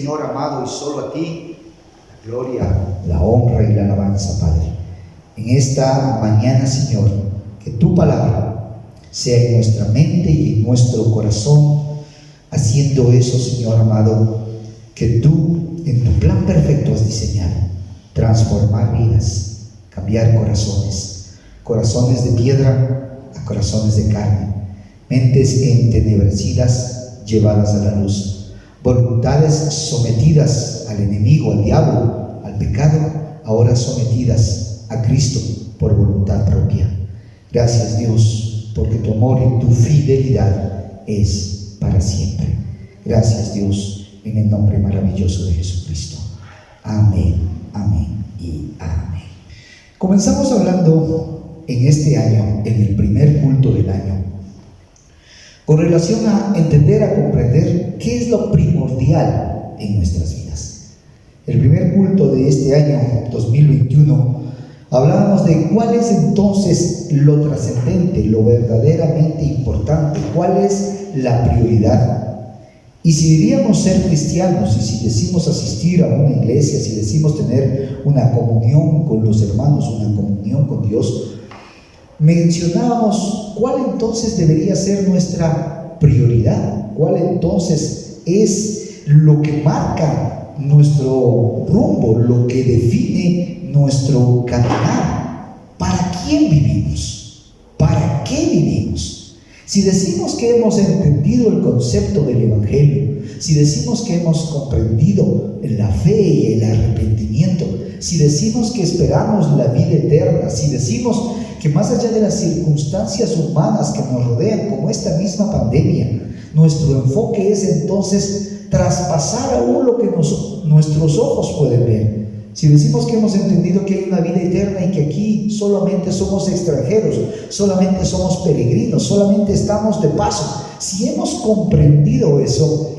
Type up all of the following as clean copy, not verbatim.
Señor amado, y solo a ti, la gloria, la honra y la alabanza, Padre. En esta mañana, Señor, que tu palabra sea en nuestra mente y en nuestro corazón, haciendo eso, Señor amado, que tú en tu plan perfecto has diseñado: transformar vidas, cambiar corazones de piedra a corazones de carne, mentes entenebrecidas llevadas a la luz, voluntades sometidas al enemigo, al diablo, al pecado, ahora sometidas a Cristo por voluntad propia. Gracias, Dios, porque tu amor y tu fidelidad es para siempre. Gracias, Dios, en el nombre maravilloso de Jesucristo. Amén, amén y amén. Comenzamos hablando en este año, en el primer culto del año, con relación a entender, a comprender qué es lo primordial en nuestras vidas. El primer culto de este año 2021 hablábamos de cuál es entonces lo trascendente, lo verdaderamente importante, cuál es la prioridad. Y si diríamos ser cristianos, y si decimos asistir a una iglesia, si decimos tener una comunión con los hermanos, una comunión con Dios, mencionábamos cuál entonces debería ser nuestra prioridad, cuál entonces es lo que marca nuestro rumbo, lo que define nuestro caminar. ¿Para quién vivimos? ¿Para qué vivimos? Si decimos que hemos entendido el concepto del Evangelio, si decimos que hemos comprendido la fe y el arrepentimiento, si decimos que esperamos la vida eterna, si decimos que más allá de las circunstancias humanas que nos rodean, como esta misma pandemia, nuestro enfoque es entonces traspasar aún lo que nuestros ojos pueden ver. Si decimos que hemos entendido que hay una vida eterna y que aquí solamente somos extranjeros, solamente somos peregrinos, solamente estamos de paso, si hemos comprendido eso,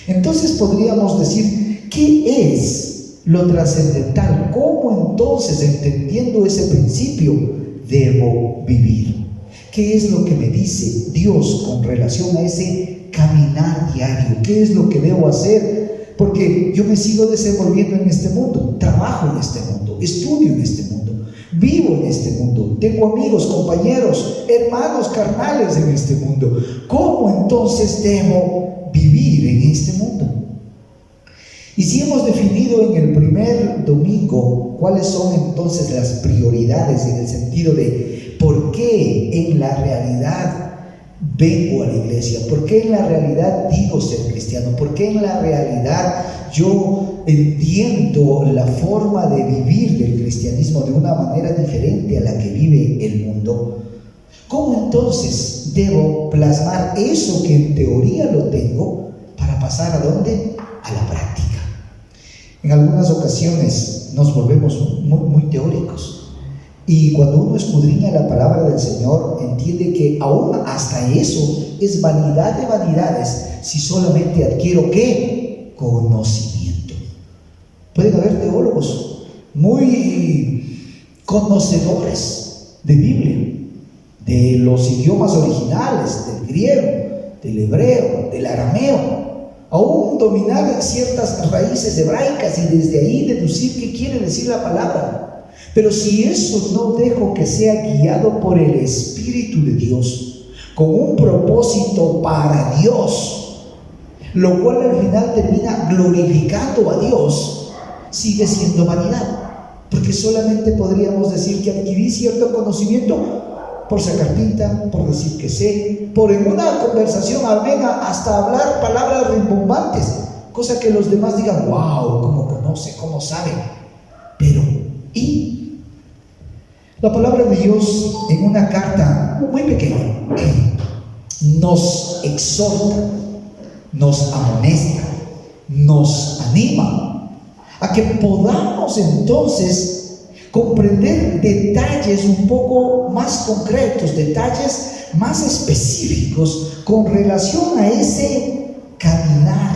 entonces podríamos decir, ¿qué es lo trascendental? ¿Cómo entonces, entendiendo ese principio, debo vivir? ¿Qué es lo que me dice Dios con relación a ese caminar diario? ¿Qué es lo que debo hacer? Porque yo me sigo desenvolviendo en este mundo, trabajo en este mundo, estudio en este mundo, vivo en este mundo, tengo amigos, compañeros, hermanos carnales en este mundo. ¿Cómo entonces debo vivir en este mundo? Y si hemos definido en el primer domingo cuáles son entonces las prioridades, en el sentido de por qué en la realidad vengo a la iglesia, por qué en la realidad digo ser cristiano, por qué en la realidad yo entiendo la forma de vivir del cristianismo de una manera diferente a la que vive el mundo, ¿cómo entonces debo plasmar eso que en teoría lo tengo para pasar a dónde? A la práctica. En algunas ocasiones nos volvemos muy teóricos. Y cuando uno escudriña la palabra del Señor, entiende que aún hasta eso es vanidad de vanidades si solamente adquiero ¿qué? Conocimiento. Pueden haber teólogos muy conocedores de Biblia, de los idiomas originales, del griego, del hebreo, del arameo, aún dominar ciertas raíces hebraicas y desde ahí deducir qué quiere decir la palabra. Pero si eso no dejo que sea guiado por el Espíritu de Dios, con un propósito para Dios, lo cual al final termina glorificando a Dios, sigue siendo vanidad. Porque solamente podríamos decir que adquirí cierto conocimiento por sacar pinta, por decir que sé, por en una conversación amena hasta hablar palabras rimbombantes, cosa que los demás digan, wow, cómo conoce, cómo sabe. Pero, ¿y? La palabra de Dios en una carta muy pequeña nos exhorta, nos amonesta, nos anima a que podamos entonces comprender detalles un poco más concretos, detalles más específicos con relación a ese caminar,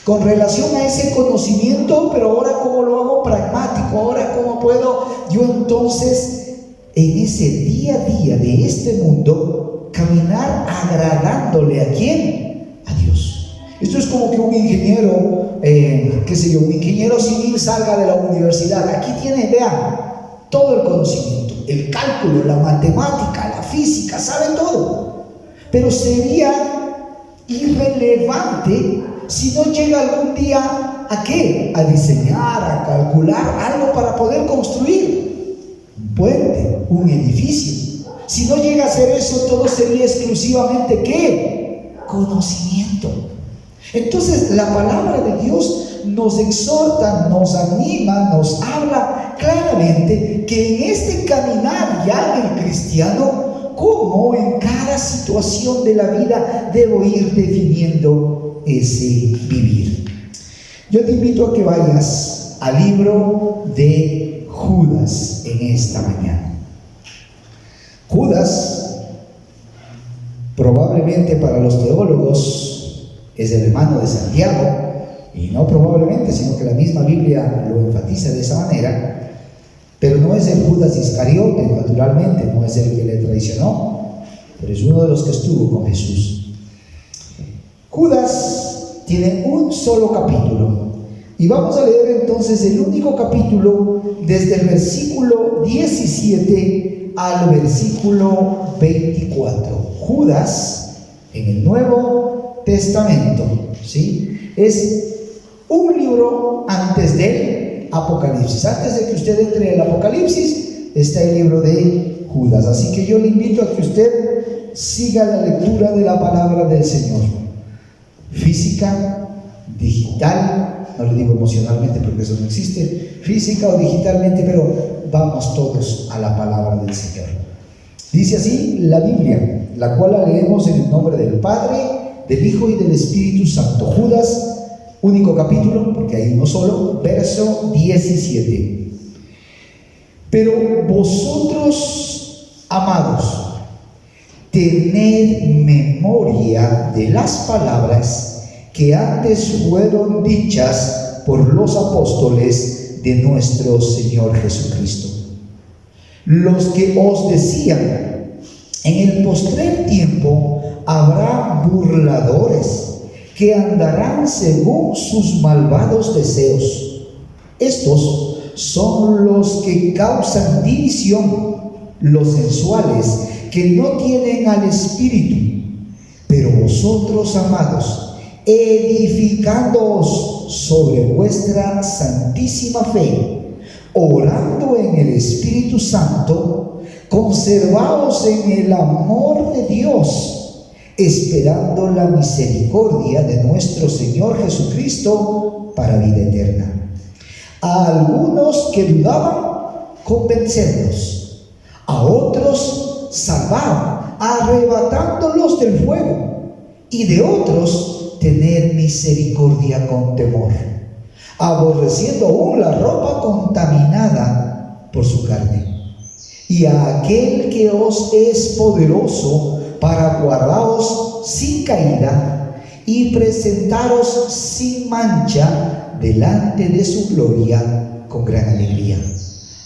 con relación a ese conocimiento, pero ahora cómo lo hago pragmático, ahora cómo puedo yo entonces en ese día a día de este mundo caminar agradándole ¿a quién? A Dios. Esto es como que un ingeniero, un ingeniero civil salga de la universidad. Aquí tiene, vean, todo el conocimiento, el cálculo, la matemática, la física, sabe todo. Pero sería irrelevante si no llega algún día ¿a qué? A diseñar, a calcular algo para poder construir un puente, un edificio. Si no llega a hacer eso, todo sería exclusivamente ¿qué? Conocimiento. Entonces la palabra de Dios nos exhorta, nos anima, nos habla claramente que en este caminar ya del cristiano, como en cada situación de la vida debo ir definiendo ese vivir. Yo te invito a que vayas al libro de Judas en esta mañana. Judas, probablemente para los teólogos, es el hermano de Santiago, y no probablemente, sino que la misma Biblia lo enfatiza de esa manera, pero no es el Judas Iscariote, naturalmente, no es el que le traicionó, pero es uno de los que estuvo con Jesús. Judas tiene un solo capítulo, y vamos a leer entonces el único capítulo desde el versículo 17 al versículo 24. Judas en el Nuevo Testamento, ¿sí? Es un libro antes del Apocalipsis. Antes de que usted entre el Apocalipsis está el libro de Judas. Así que yo le invito a que usted siga la lectura de la palabra del Señor. Física, digital, no le digo emocionalmente porque eso no existe, física o digitalmente, pero vamos todos a la palabra del Señor. Dice así la Biblia, la cual la leemos en el nombre del Padre, del Hijo y del Espíritu Santo. Judas, único capítulo, porque hay uno solo, verso 17. Pero vosotros, amados, tened memoria de las palabras que antes fueron dichas por los apóstoles de nuestro Señor Jesucristo, los que os decían: en el postrer tiempo habrá burladores que andarán según sus malvados deseos. Estos son los que causan división, los sensuales, que no tienen al Espíritu. Pero vosotros, amados, edificándoos sobre vuestra santísima fe, orando en el Espíritu Santo, conservaos en el amor de Dios, esperando la misericordia de nuestro Señor Jesucristo para vida eterna. A algunos que dudaban, convencerlos; a otros salvaban, arrebatándolos del fuego; y de otros tener misericordia con temor, aborreciendo aún la ropa contaminada por su carne. Y a aquel que os es poderoso para guardaros sin caída y presentaros sin mancha delante de su gloria con gran alegría.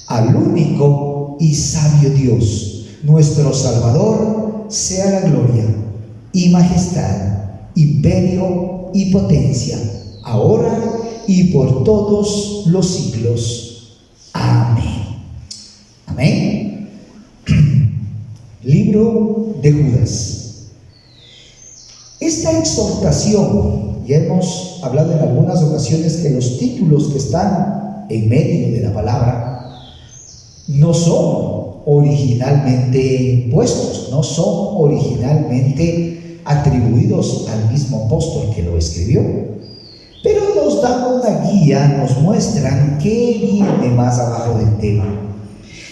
Al único y sabio Dios, nuestro Salvador, sea la gloria y majestad, imperio y potencia, ahora y por todos los siglos. Amén. Amén. Libro de Judas. Esta exhortación, ya hemos hablado en algunas ocasiones que los títulos que están en medio de la palabra no son originalmente puestos, no son originalmente atribuidos al mismo apóstol que lo escribió, pero nos dan una guía, nos muestran qué viene más abajo del tema.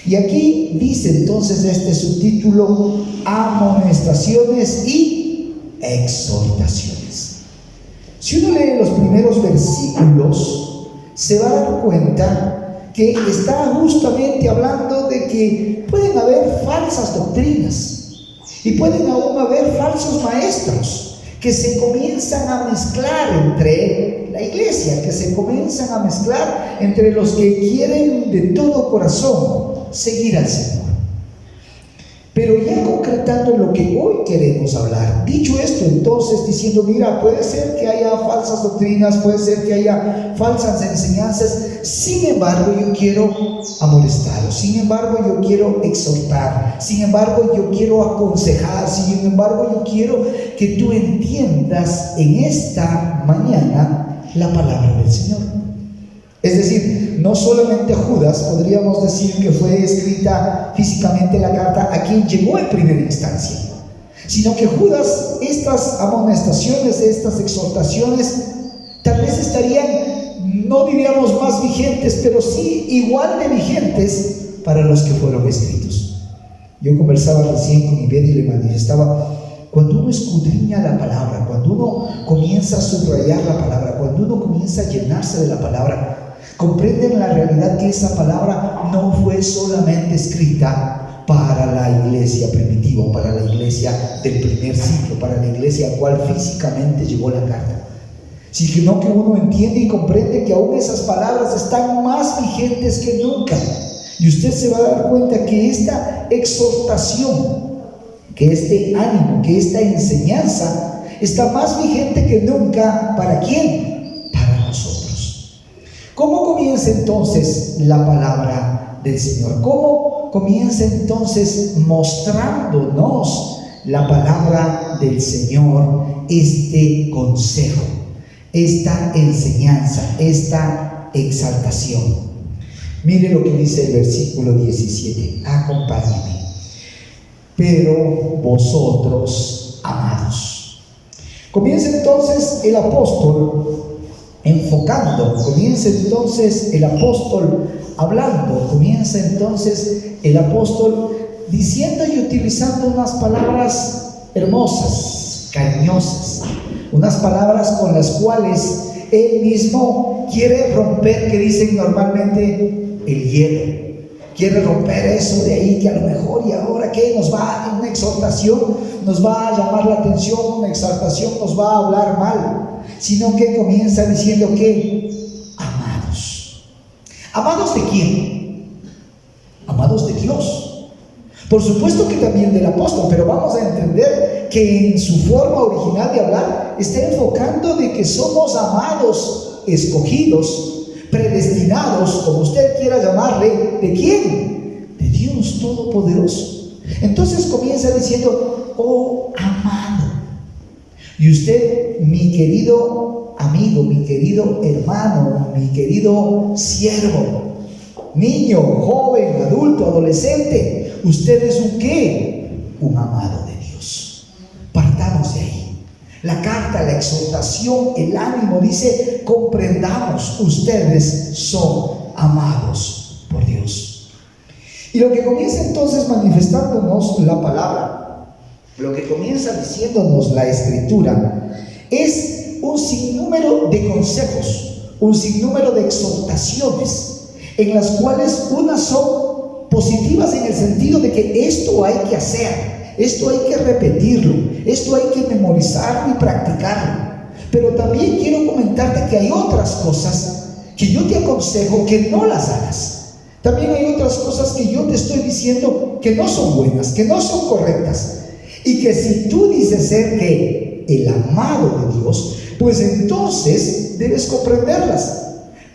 Y aquí dice entonces este subtítulo: amonestaciones y exhortaciones. Si uno lee los primeros versículos, se va a dar cuenta que está justamente hablando de que pueden haber falsas doctrinas y pueden aún haber falsos maestros que se comienzan a mezclar entre la iglesia, que se comienzan a mezclar entre los que quieren de todo corazón seguir al Señor. Pero Pero ya concretando lo que hoy queremos hablar, dicho esto, entonces diciendo, mira, puede ser que haya falsas doctrinas, puede ser que haya falsas enseñanzas, sin embargo yo quiero amonestaros, sin embargo yo quiero exhortar, sin embargo yo quiero aconsejar, sin embargo yo quiero que tú entiendas en esta mañana la palabra del Señor. Es decir, no solamente Judas, podríamos decir que fue escrita físicamente la carta a quien llegó en primera instancia, sino que Judas, estas amonestaciones, estas exhortaciones, tal vez estarían, no diríamos más vigentes, pero sí igual de vigentes para los que fueron escritos. Yo conversaba recién con Ivette y le manifestaba, cuando uno escudriña la palabra, cuando uno comienza a subrayar la palabra, cuando uno comienza a llenarse de la palabra, comprenden la realidad que esa palabra no fue solamente escrita para la iglesia primitiva, para la iglesia del primer siglo, para la iglesia a cual físicamente llegó la carta, sino que uno entiende y comprende que aún esas palabras están más vigentes que nunca. Y usted se va a dar cuenta que esta exhortación, que este ánimo, que esta enseñanza está más vigente que nunca. ¿Para quién? Para nosotros. ¿Cómo comienza entonces la palabra del Señor? ¿Cómo comienza entonces mostrándonos la palabra del Señor este consejo, esta enseñanza, esta exaltación? Mire lo que dice el versículo 17, acompáñeme. Pero vosotros, amados. Comienza entonces el apóstol enfocando, comienza entonces el apóstol hablando, comienza entonces el apóstol diciendo y utilizando unas palabras hermosas, cariñosas, unas palabras con las cuales él mismo quiere romper, que dicen normalmente, el hielo. Quiere romper eso de ahí que a lo mejor y ahora que nos va en una exhortación, nos va a llamar la atención, una exaltación nos va a hablar mal, sino que comienza diciendo que amados. ¿Amados de quién? Amados de Dios. Por supuesto que también del apóstol, pero vamos a entender que en su forma original de hablar está enfocando de que somos amados, escogidos, predestinados, como usted quiera llamarle. ¿De quién? De Dios Todopoderoso. Entonces comienza diciendo, oh amado. Y usted, mi querido amigo, mi querido hermano, mi querido siervo, niño, joven, adulto, adolescente, usted es un ¿qué? Un amado de Dios. Partamos de ahí. La carta, la exhortación, el ánimo dice, comprendamos, ustedes son amados por Dios. Y lo que comienza entonces manifestándonos la palabra, lo que comienza diciéndonos la escritura, es un sinnúmero de consejos, un sinnúmero de exhortaciones, en las cuales unas son positivas en el sentido de que esto hay que hacer, esto hay que repetirlo, esto hay que memorizarlo y practicarlo. Pero también quiero comentarte que hay otras cosas que yo te aconsejo que no las hagas. También hay otras cosas que yo te estoy diciendo que no son buenas, que no son correctas. Y que si tú dices ser que el amado de Dios, pues entonces debes comprenderlas.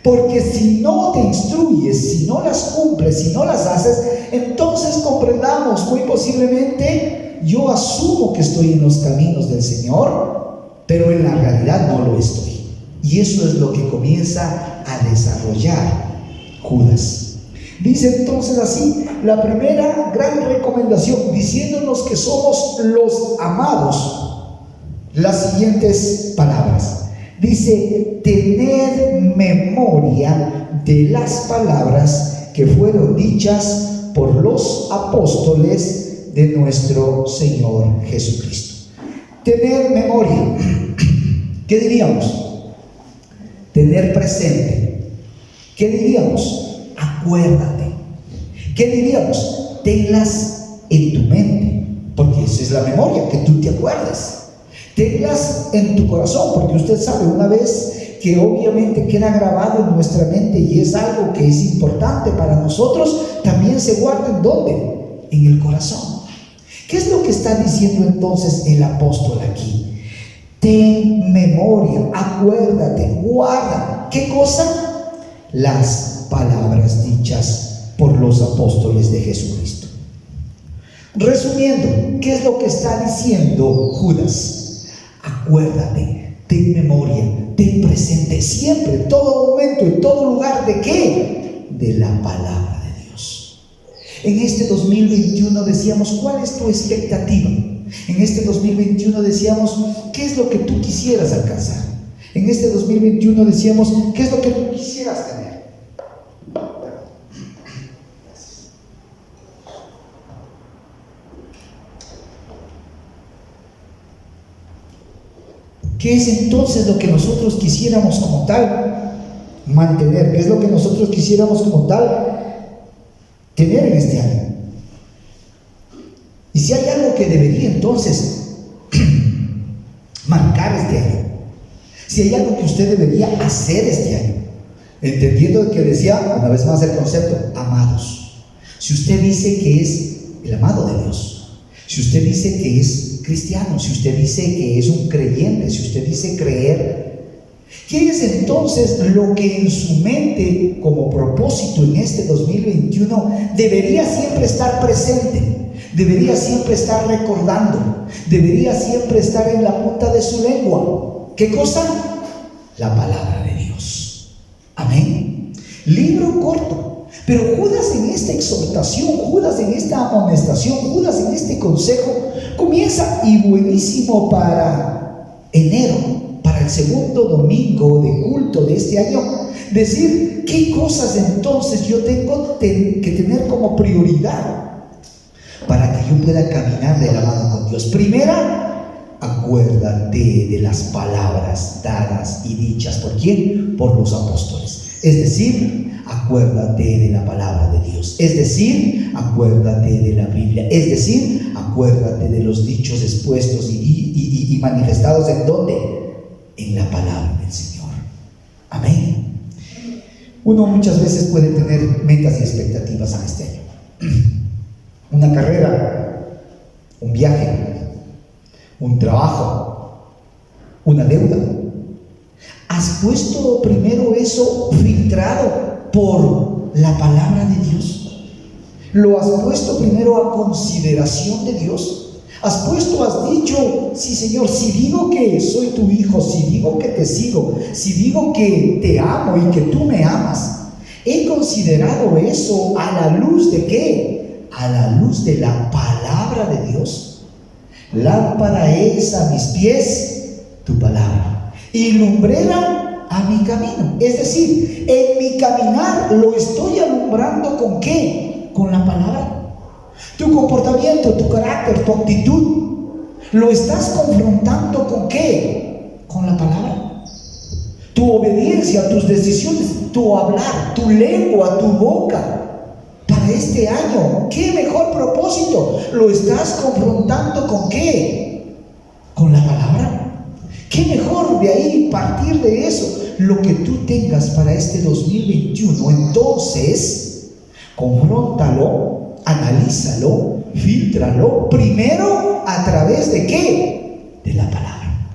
Porque si no te instruyes, si no las cumples, si no las haces, entonces comprendamos, muy posiblemente yo asumo que estoy en los caminos del Señor, pero en la realidad no lo estoy. Y eso es lo que comienza a desarrollar Judas. Dice entonces así, la primera gran recomendación, diciéndonos que somos los amados, las siguientes palabras. Dice, tened memoria de las palabras que fueron dichas por los apóstoles de nuestro Señor Jesucristo. Tener memoria, ¿qué diríamos? Tener presente, ¿qué diríamos? Acuérdate. ¿Qué diríamos? Tenlas en tu mente, porque esa es la memoria, que tú te acuerdes. Tenlas en tu corazón, porque usted sabe, una vez que obviamente queda grabado en nuestra mente y es algo que es importante para nosotros, también se guarda ¿en dónde? En el corazón. ¿Qué es lo que está diciendo entonces el apóstol aquí? Ten memoria, acuérdate, guarda. ¿Qué cosa? Las palabras dichas por los apóstoles de Jesucristo. Resumiendo, ¿qué es lo que está diciendo Judas? Acuérdate, ten memoria, ten presente siempre, en todo momento, en todo lugar. ¿De qué? De la palabra de Dios. En este 2021 decíamos, ¿cuál es tu expectativa? En este 2021 decíamos, ¿qué es lo que tú quisieras alcanzar? En este 2021 decíamos, ¿qué es lo que tú quisieras tener? ¿Qué es entonces lo que nosotros quisiéramos como tal mantener? ¿Qué es lo que nosotros quisiéramos como tal tener en este año? Y si hay algo que debería entonces marcar este año, si hay algo que usted debería hacer este año, entendiendo que decía una vez más el concepto, amados. Si usted dice que es el amado de Dios, si usted dice que es cristiano, si usted dice que es un creyente, si usted dice creer, ¿qué es entonces lo que en su mente como propósito en este 2021 debería siempre estar presente? Debería siempre estar recordando, debería siempre estar en la punta de su lengua. ¿Qué cosa? La palabra de Dios. Amén. Libro corto, pero Judas en esta exhortación, Judas en esta amonestación, Judas en este consejo comienza, y buenísimo para enero, para el segundo domingo de culto de este año, decir qué cosas entonces yo tengo que tener como prioridad para que yo pueda caminar de la mano con Dios. Primera, acuérdate de las palabras dadas y dichas. ¿Por quién? Por los apóstoles. Es decir, acuérdate de la palabra de Dios. Es decir, acuérdate de la Biblia. Es decir, acuérdate de los dichos expuestos y manifestados ¿en dónde? En la palabra del Señor. Amén. Uno muchas veces puede tener metas y expectativas en este año. Una carrera, un viaje, un trabajo, una deuda. ¿Has puesto primero eso filtrado por la palabra de Dios? ¿Lo has puesto primero a consideración de Dios? ¿Has dicho, sí Señor, si digo que soy tu hijo, si digo que te sigo, si digo que te amo y que tú me amas, he considerado eso a la luz de qué? A la luz de la palabra de Dios. Lámpara es a mis pies tu palabra y lumbrera a mi camino. Es decir, en mi caminar lo estoy alumbrando ¿con qué? Con la palabra. Tu comportamiento, tu carácter, tu actitud, lo estás confrontando ¿con qué? Con la palabra. Tu obediencia, tus decisiones, tu hablar, tu lengua, tu boca. Para este año, ¿qué mejor propósito? ¿Lo estás confrontando con qué? Con la palabra. ¿Qué mejor de ahí partir de eso? Lo que tú tengas para este 2021, entonces, confróntalo, analízalo, fíltralo, primero a través de ¿qué? De la palabra.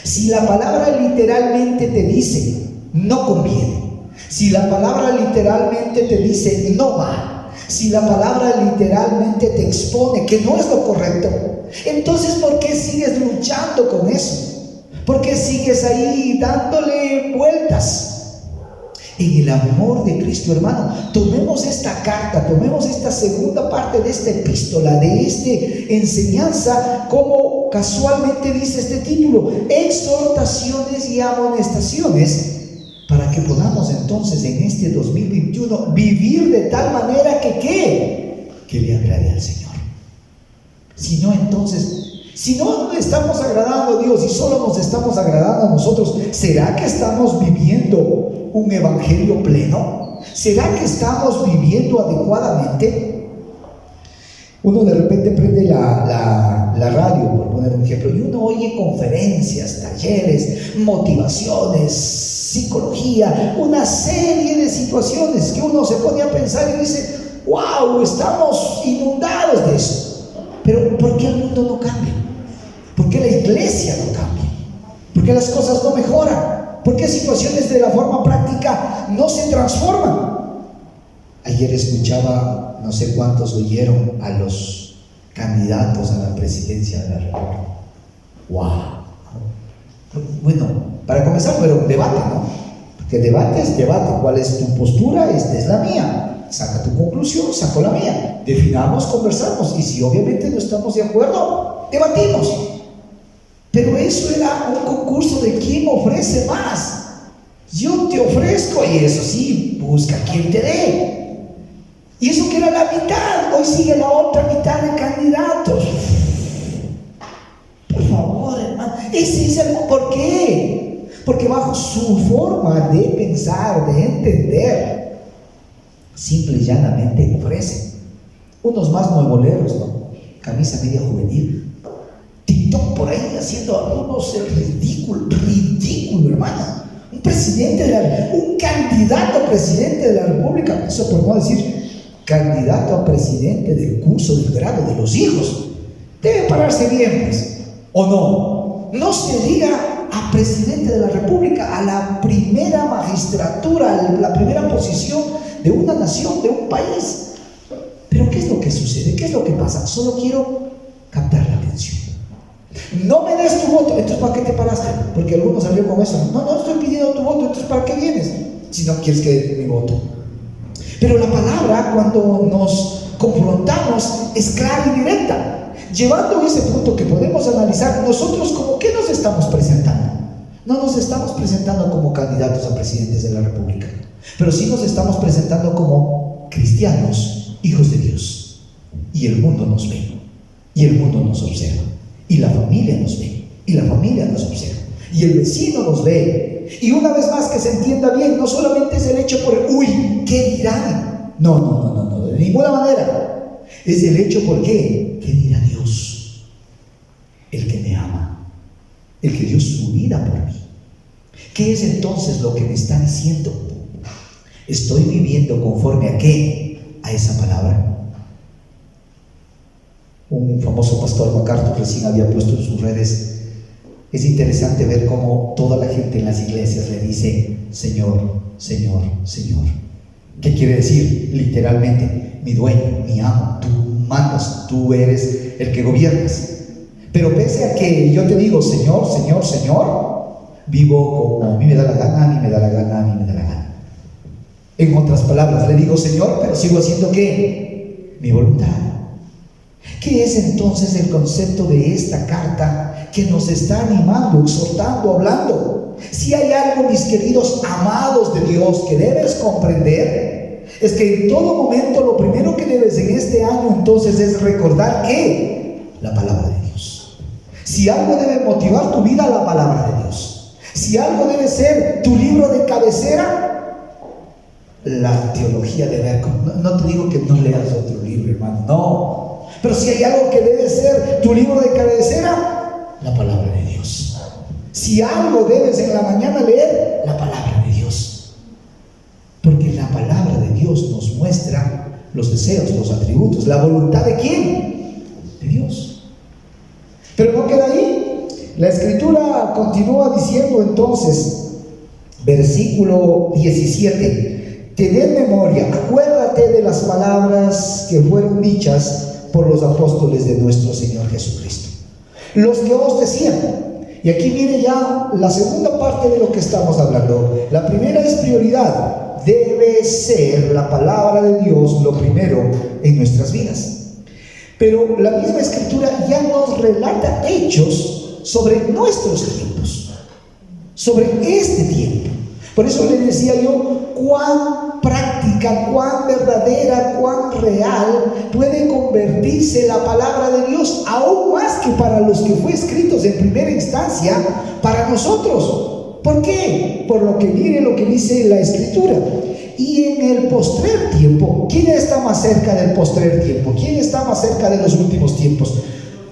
Si la palabra literalmente te dice, no conviene. Si la palabra literalmente te dice no va, si la palabra literalmente te expone que no es lo correcto, entonces ¿por qué sigues luchando con eso? ¿Por qué sigues ahí dándole vueltas? En el amor de Cristo, hermano, tomemos esta carta, tomemos esta segunda parte de esta epístola, de esta enseñanza, como casualmente dice este título, exhortaciones y amonestaciones, para que podamos entonces en este 2021 vivir de tal manera que ¿qué? Que le agrade al Señor. Si no, entonces, si no estamos agradando a Dios y solo nos estamos agradando a nosotros, ¿será que estamos viviendo un evangelio pleno? ¿Será que estamos viviendo adecuadamente? Uno de repente prende la radio, por poner un ejemplo, y uno oye conferencias, talleres, motivaciones, psicología, una serie de situaciones que uno se pone a pensar y dice, wow, estamos inundados de eso. ¿por qué el mundo no cambia? ¿Por qué la iglesia no cambia? ¿Por qué las cosas no mejoran? ¿Por qué situaciones de la forma práctica no se transforman? Ayer escuchaba, no sé cuántos oyeron a los candidatos a la presidencia de la República. ¡Wow! Bueno, para comenzar, pero debate, ¿no? Porque debate es debate. ¿Cuál es tu postura? Esta es la mía. Saca tu conclusión, saco la mía. Definamos, conversamos. Y si obviamente no estamos de acuerdo, debatimos. Pero eso era un concurso de quién ofrece más. Yo te ofrezco, y eso sí, busca quien te dé. Y eso que era la mitad, hoy sigue la otra mitad de candidatos. Por favor, hermano, ese es el ¿por qué? Porque bajo su forma de pensar, de entender, simple y llanamente ofrecen. Unos más nuevoleros, ¿no? Camisa media juvenil, TikTok por ahí haciendo algunos el ridículo, hermano. Un presidente un candidato a presidente de la República, eso por no decir candidato a presidente del curso del grado de los hijos, debe pararse bien, pues, o no. No se diga a presidente de la República, a la primera magistratura, a la primera posición de una nación, de un país. Pero ¿qué es lo que sucede? ¿Qué es lo que pasa? Solo quiero captar la atención. No me des tu voto, entonces ¿para qué te paraste? Porque algunos salieron con eso. No estoy pidiendo tu voto, entonces ¿para qué vienes? Si no quieres que dé mi voto. Pero la palabra, cuando nos confrontamos, es clara y directa, llevando a ese punto que podemos analizar nosotros como ¿qué nos estamos presentando? No nos estamos presentando como candidatos a presidentes de la República, pero sí nos estamos presentando como cristianos, hijos de Dios. Y el mundo nos ve, y el mundo nos observa, y la familia nos ve, y la familia nos observa, y el vecino nos ve. Y una vez más, que se entienda bien, no solamente es el hecho por uy, ¿qué dirán? No, de ninguna manera. Es el hecho por qué dirá Dios, el que me ama, el que dio su vida por mí. ¿Qué es entonces lo que me está diciendo? ¿Estoy viviendo conforme a qué? A esa palabra. Un famoso pastor MacArthur recién había puesto en sus redes. Es interesante ver cómo toda la gente en las iglesias le dice Señor, Señor, Señor. ¿Qué quiere decir? Literalmente, mi dueño, mi amo, tú mandas, tú eres el que gobiernas. Pero pese a que yo te digo Señor, Señor, Señor, vivo como a mí me da la gana, a mí me da la gana, a mí me da la gana. En otras palabras, le digo Señor, pero sigo haciendo ¿qué? Mi voluntad. ¿Qué es entonces el concepto de esta carta que nos está animando, exhortando, hablando? Si hay algo, mis queridos amados de Dios, que debes comprender, es que en todo momento lo primero que debes en este año entonces es recordar que la palabra de Dios. Si algo debe motivar tu vida, la palabra de Dios. Si algo debe ser tu libro de cabecera, la teología de Bergson. No te digo que no leas otro libro, hermano, no. Pero si hay algo que debe ser tu libro de cabecera, la palabra de Dios. Si algo debes en la mañana leer, la palabra de Dios. Porque la palabra de Dios nos muestra los deseos, los atributos, la voluntad ¿de quién? De Dios. Pero no queda ahí. La Escritura continúa diciendo entonces, versículo 17: tened memoria, acuérdate de las palabras que fueron dichas por los apóstoles de nuestro Señor Jesucristo, los que os decían. Y aquí viene ya la segunda parte de lo que estamos hablando. La primera es prioridad. Debe ser la palabra de Dios lo primero en nuestras vidas. Pero la misma Escritura ya nos relata hechos sobre nuestros tiempos, sobre este tiempo. Por eso le decía yo, cuán práctica, cuán verdadera, cuán real puede convertirse la palabra de Dios, aún más que para los que fue escritos en primera instancia, para nosotros. ¿Por qué? Por lo que mire lo que dice la Escritura. Y en el postrer tiempo, ¿quién está más cerca del postrer tiempo? ¿Quién está más cerca de los últimos tiempos?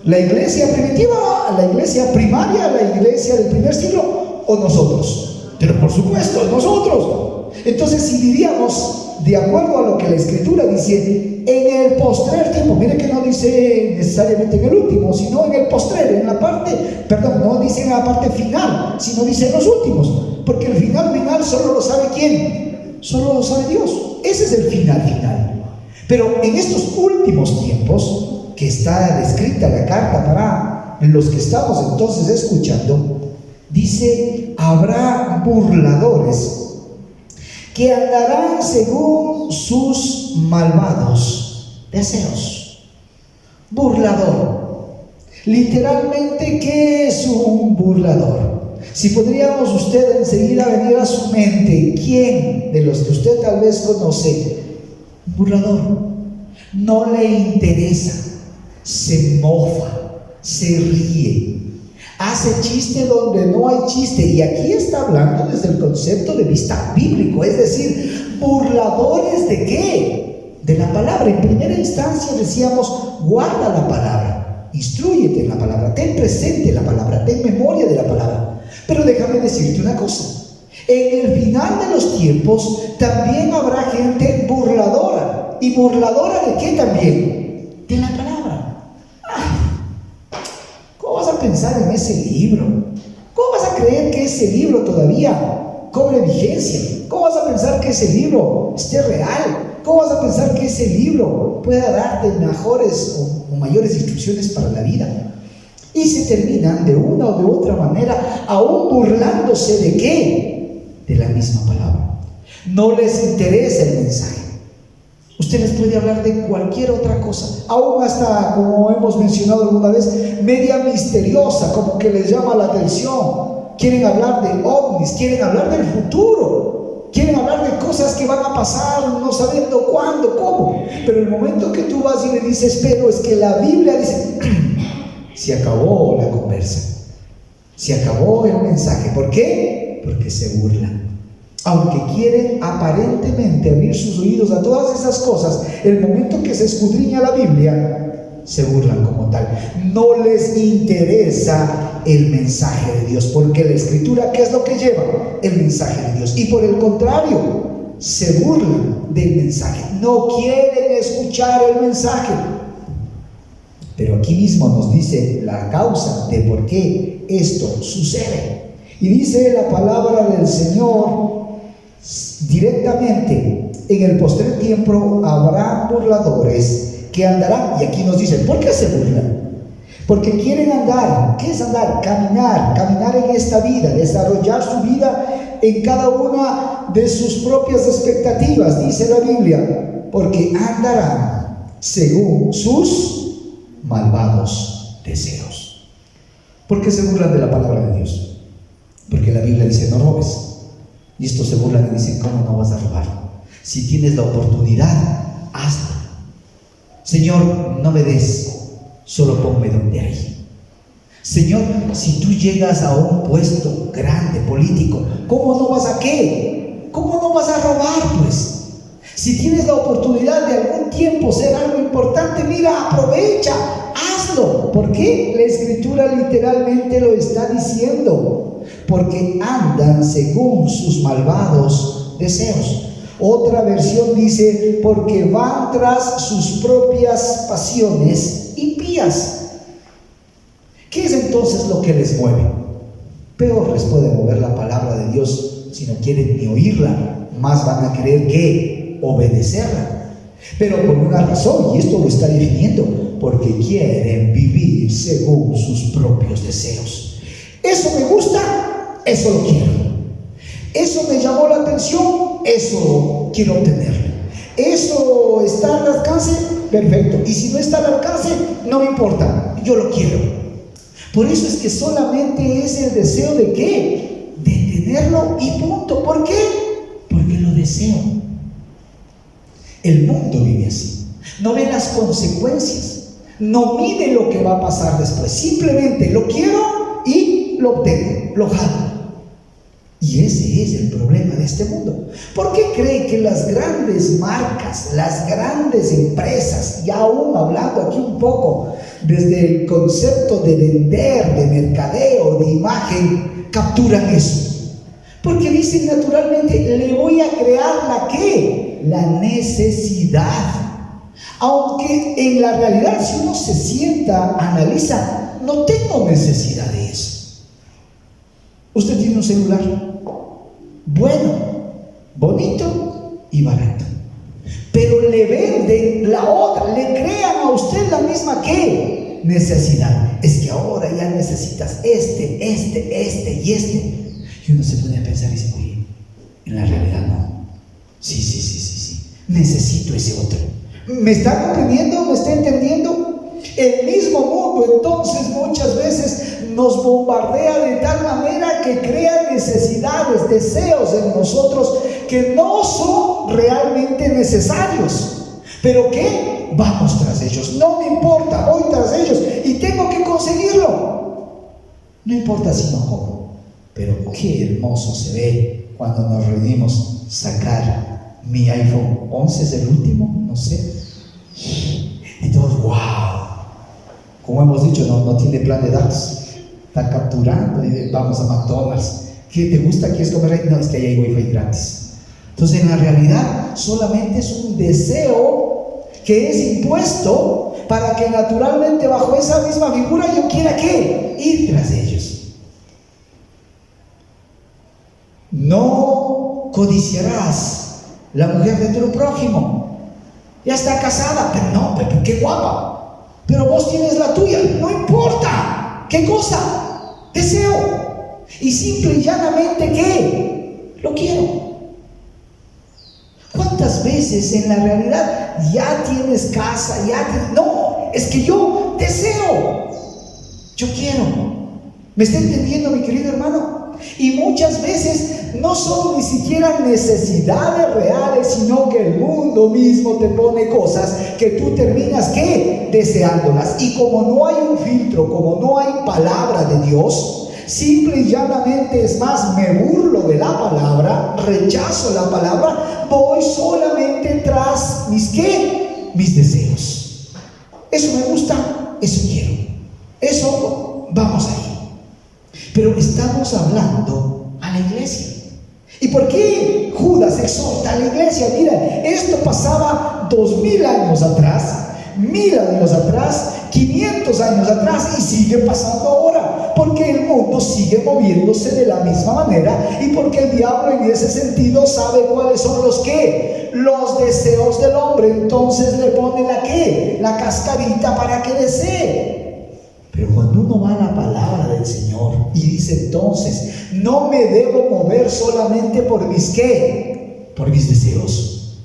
¿La iglesia primitiva, la iglesia primaria, la iglesia del primer siglo o nosotros? Pero por supuesto, nosotros. Entonces, si diríamos de acuerdo a lo que la Escritura dice, en el postrer tiempo. Mire que no dice necesariamente en el último, sino en el postrer, en la parte, perdón, no dice en la parte final, sino dice en los últimos, porque el final solo lo sabe ¿quién? Solo lo sabe Dios. Ese es el final. Pero en estos últimos tiempos, que está descrita la carta para los que estamos entonces escuchando, dice: habrá burladores que andarán según sus malvados deseos. Burlador. Literalmente, ¿qué es un burlador? Si podríamos usted enseguida venir a su mente, ¿quién de los que usted tal vez conoce? Un burlador. No le interesa, se mofa, se ríe, hace chiste donde no hay chiste. Y aquí está hablando desde el concepto de vista bíblico, es decir, burladores ¿de qué? De la palabra. En primera instancia decíamos: guarda la palabra, instrúyete en la palabra, ten presente la palabra, ten memoria de la palabra. Pero déjame decirte una cosa: en el final de los tiempos también habrá gente burladora. ¿Y burladora de qué también? De la palabra. ¿Cómo vas a pensar en ese libro? ¿Cómo vas a creer que ese libro todavía cobre vigencia? ¿Cómo vas a pensar que ese libro esté real? ¿Cómo vas a pensar que ese libro pueda darte mejores o mayores instrucciones para la vida? Y se terminan de una o de otra manera aún burlándose ¿de qué? De la misma palabra. No les interesa el mensaje. Usted les puede hablar de cualquier otra cosa, aún hasta, como hemos mencionado alguna vez, media misteriosa, como que les llama la atención. Quieren hablar de ovnis, quieren hablar del futuro, quieren hablar de cosas que van a pasar no sabiendo cuándo, cómo. Pero el momento que tú vas y le dices: pero es que la Biblia dice, se acabó la conversa, se acabó el mensaje. ¿Por qué? Porque se burlan. Aunque quieren aparentemente abrir sus oídos a todas esas cosas, el momento que se escudriña la Biblia, se burlan como tal. No les interesa el mensaje de Dios, porque la Escritura, ¿qué es lo que lleva? El mensaje de Dios. Y por el contrario, se burlan del mensaje. No quieren escuchar el mensaje. Pero aquí mismo nos dice la causa de por qué esto sucede. Y dice la palabra del Señor directamente: en el postrer tiempo habrá burladores que andarán. Y aquí nos dice: ¿por qué se burlan? Porque quieren andar. ¿Qué es andar? Caminar en esta vida, desarrollar su vida en cada una de sus propias expectativas. Dice la Biblia: porque andarán según sus malvados deseos. ¿Por qué se burlan de la palabra de Dios? Porque la Biblia dice: no robes. Y estos se burlan y dicen: ¿cómo no vas a robar? Si tienes la oportunidad, hazlo. Señor, no me des, solo ponme donde hay. Señor, si tú llegas a un puesto grande, político, ¿cómo no vas a qué? ¿Cómo no vas a robar, pues? Si tienes la oportunidad de algún tiempo ser algo importante, mira, aprovecha, hazlo. ¿Por qué? La Escritura literalmente lo está diciendo: porque andan según sus malvados deseos. Otra versión dice: porque van tras sus propias pasiones impías. ¿Qué es entonces lo que les mueve? Peor les puede mover la palabra de Dios si no quieren ni oírla, más van a querer que obedecerla. Pero por una razón, y esto lo está definiendo: porque quieren vivir según sus propios deseos. Eso me gusta, eso lo quiero. Eso me llamó la atención, eso quiero obtener. Eso está al alcance, perfecto. Y si no está al alcance, no me importa, yo lo quiero. Por eso es que solamente es el deseo de ¿qué? De tenerlo y punto. ¿Por qué? Porque lo deseo. El mundo vive así. No ve las consecuencias, no mide lo que va a pasar después. Simplemente lo quiero y lo obtengo, lo jalo. Y ese es el problema de este mundo. ¿Por qué cree que las grandes marcas, las grandes empresas, y aún hablando aquí un poco desde el concepto de vender, de mercadeo, de imagen, capturan eso? Porque dicen naturalmente: le voy a crear la ¿qué? La necesidad. Aunque en la realidad, si uno se sienta, analiza, no tengo necesidad de eso. Usted tiene un celular bueno, bonito y barato, pero le venden la otra, le crean a usted la misma ¿qué? Necesidad. Es que ahora ya necesitas este y este. Y uno se pone a pensar y dice, oye, en la realidad no. Sí. Necesito ese otro. ¿Me está comprendiendo? ¿Me está entendiendo? El mismo mundo entonces muchas veces nos bombardea de tal manera que crea necesidades, deseos en nosotros que no son realmente necesarios. ¿Pero qué? Vamos tras ellos. No me importa, voy tras ellos y tengo que conseguirlo. No importa si no cómo, pero qué hermoso se ve cuando nos reunimos sacar mi iPhone 11 es el último, no sé. Y todos, wow. Como hemos dicho, no tiene plan de datos. Está capturando y vamos a McDonald's. ¿Qué te gusta? ¿Quieres comer ahí? No, es que ahí hay wifi gratis. Entonces, en la realidad, solamente es un deseo que es impuesto para que naturalmente bajo esa misma figura yo quiera ¿qué? Ir tras ellos. No codiciarás la mujer de tu prójimo. Ya está casada, pero no, pero qué guapa. Pero vos tienes la tuya, no importa. ¿Qué cosa? Deseo. Y simple y llanamente ¿qué? Lo quiero. ¿Cuántas veces en la realidad ya tienes casa, no, es que yo deseo, yo quiero? ¿Me está entendiendo, mi querido hermano? Y muchas veces no son ni siquiera necesidades reales, sino que el mundo mismo te pone cosas que tú terminas ¿qué? Deseándolas. Y como no hay un filtro, como no hay palabra de Dios, simple y llanamente, es más, me burlo de la palabra, rechazo la palabra, voy solamente tras mis ¿qué? Mis deseos. Eso me gusta, eso quiero, eso vamos ahí. Pero estamos hablando a la iglesia. ¿Y por qué Judas exhorta a la iglesia? Mira, esto pasaba 2000 años atrás, 1000 años atrás, 500 años atrás y sigue pasando ahora, porque el mundo sigue moviéndose de la misma manera y porque el diablo en ese sentido sabe cuáles son los ¿qué? Los deseos del hombre. Entonces le pone la ¿qué? La cascarita para que desee. Pero cuando uno va a la palabra del Señor y dice entonces, no me debo mover solamente por mis ¿qué? Por mis deseos,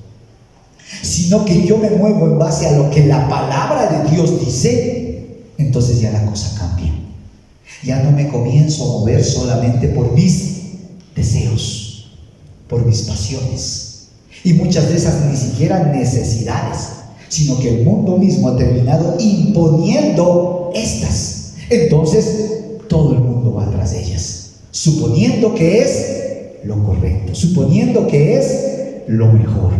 sino que yo me muevo en base a lo que la palabra de Dios dice, entonces ya la cosa cambia. Ya no me comienzo a mover solamente por mis deseos, por mis pasiones, y muchas de esas ni siquiera necesidades, sino que el mundo mismo ha terminado imponiendo estas. Entonces todo el mundo va tras ellas, suponiendo que es lo correcto, suponiendo que es lo mejor.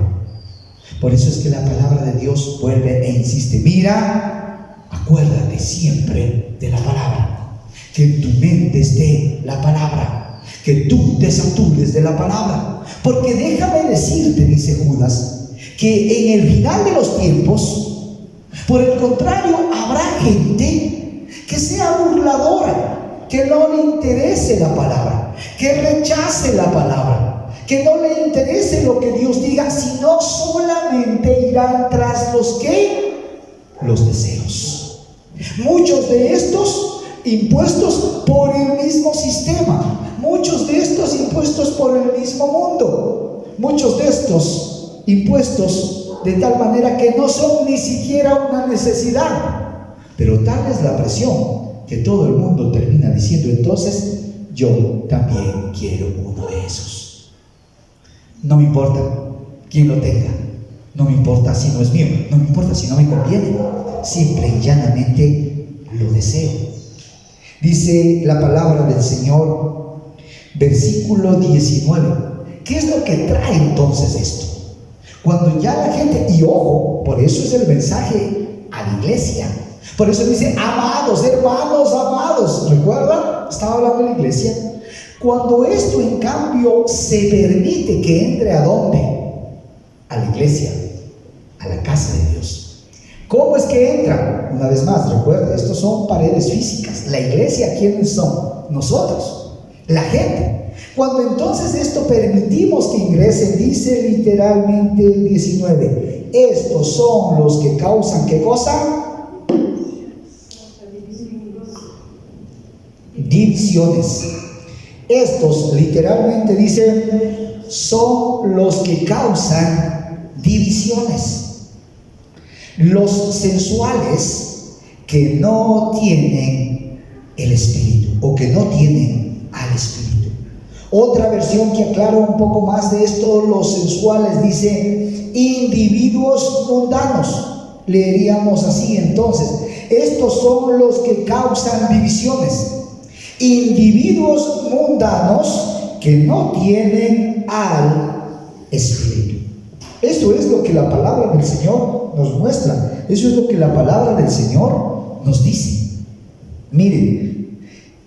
Por eso es que la palabra de Dios vuelve e insiste, mira, acuérdate siempre de la palabra, que en tu mente esté la palabra, que tú te satures de la palabra, porque déjame decirte, dice Judas, que en el final de los tiempos, por el contrario, habrá gente que sea burladora, que no le interese la palabra, que rechace la palabra, que no le interese lo que Dios diga, sino solamente irán tras los ¿qué? Los deseos. Muchos de estos impuestos por el mismo sistema, muchos de estos impuestos por el mismo mundo, muchos de estos impuestos de tal manera que no son ni siquiera una necesidad, pero tal es la presión que todo el mundo termina diciendo, entonces yo también quiero uno de esos. No me importa quién lo tenga, no me importa si no es mío, no me importa si no me conviene, simple y llanamente lo deseo. Dice la palabra del Señor, versículo 19. ¿Qué es lo que trae entonces esto? Cuando ya la gente, y ojo, por eso es el mensaje a la iglesia, por eso dice, amados, hermanos, amados, ¿recuerdan? Estaba hablando de la iglesia. Cuando esto en cambio se permite que entre ¿a dónde? a la iglesia, a la casa de Dios. ¿Cómo es que entra? Una vez más, recuerda, estos son paredes físicas. La iglesia, ¿quiénes son? Nosotros, la gente. Cuando entonces esto permitimos que ingresen, dice literalmente el 19, estos son los que causan, ¿qué cosa? Divisiones. Estos literalmente dice, son los que causan divisiones. Los sensuales que no tienen el Espíritu o que no tienen al Espíritu. Otra versión que aclara un poco más de esto, los sensuales, dice individuos mundanos. Leeríamos así entonces, estos son los que causan divisiones. Individuos mundanos que no tienen al Espíritu. Esto es lo que la palabra del Señor nos muestra. Eso es lo que la palabra del Señor nos dice. Miren,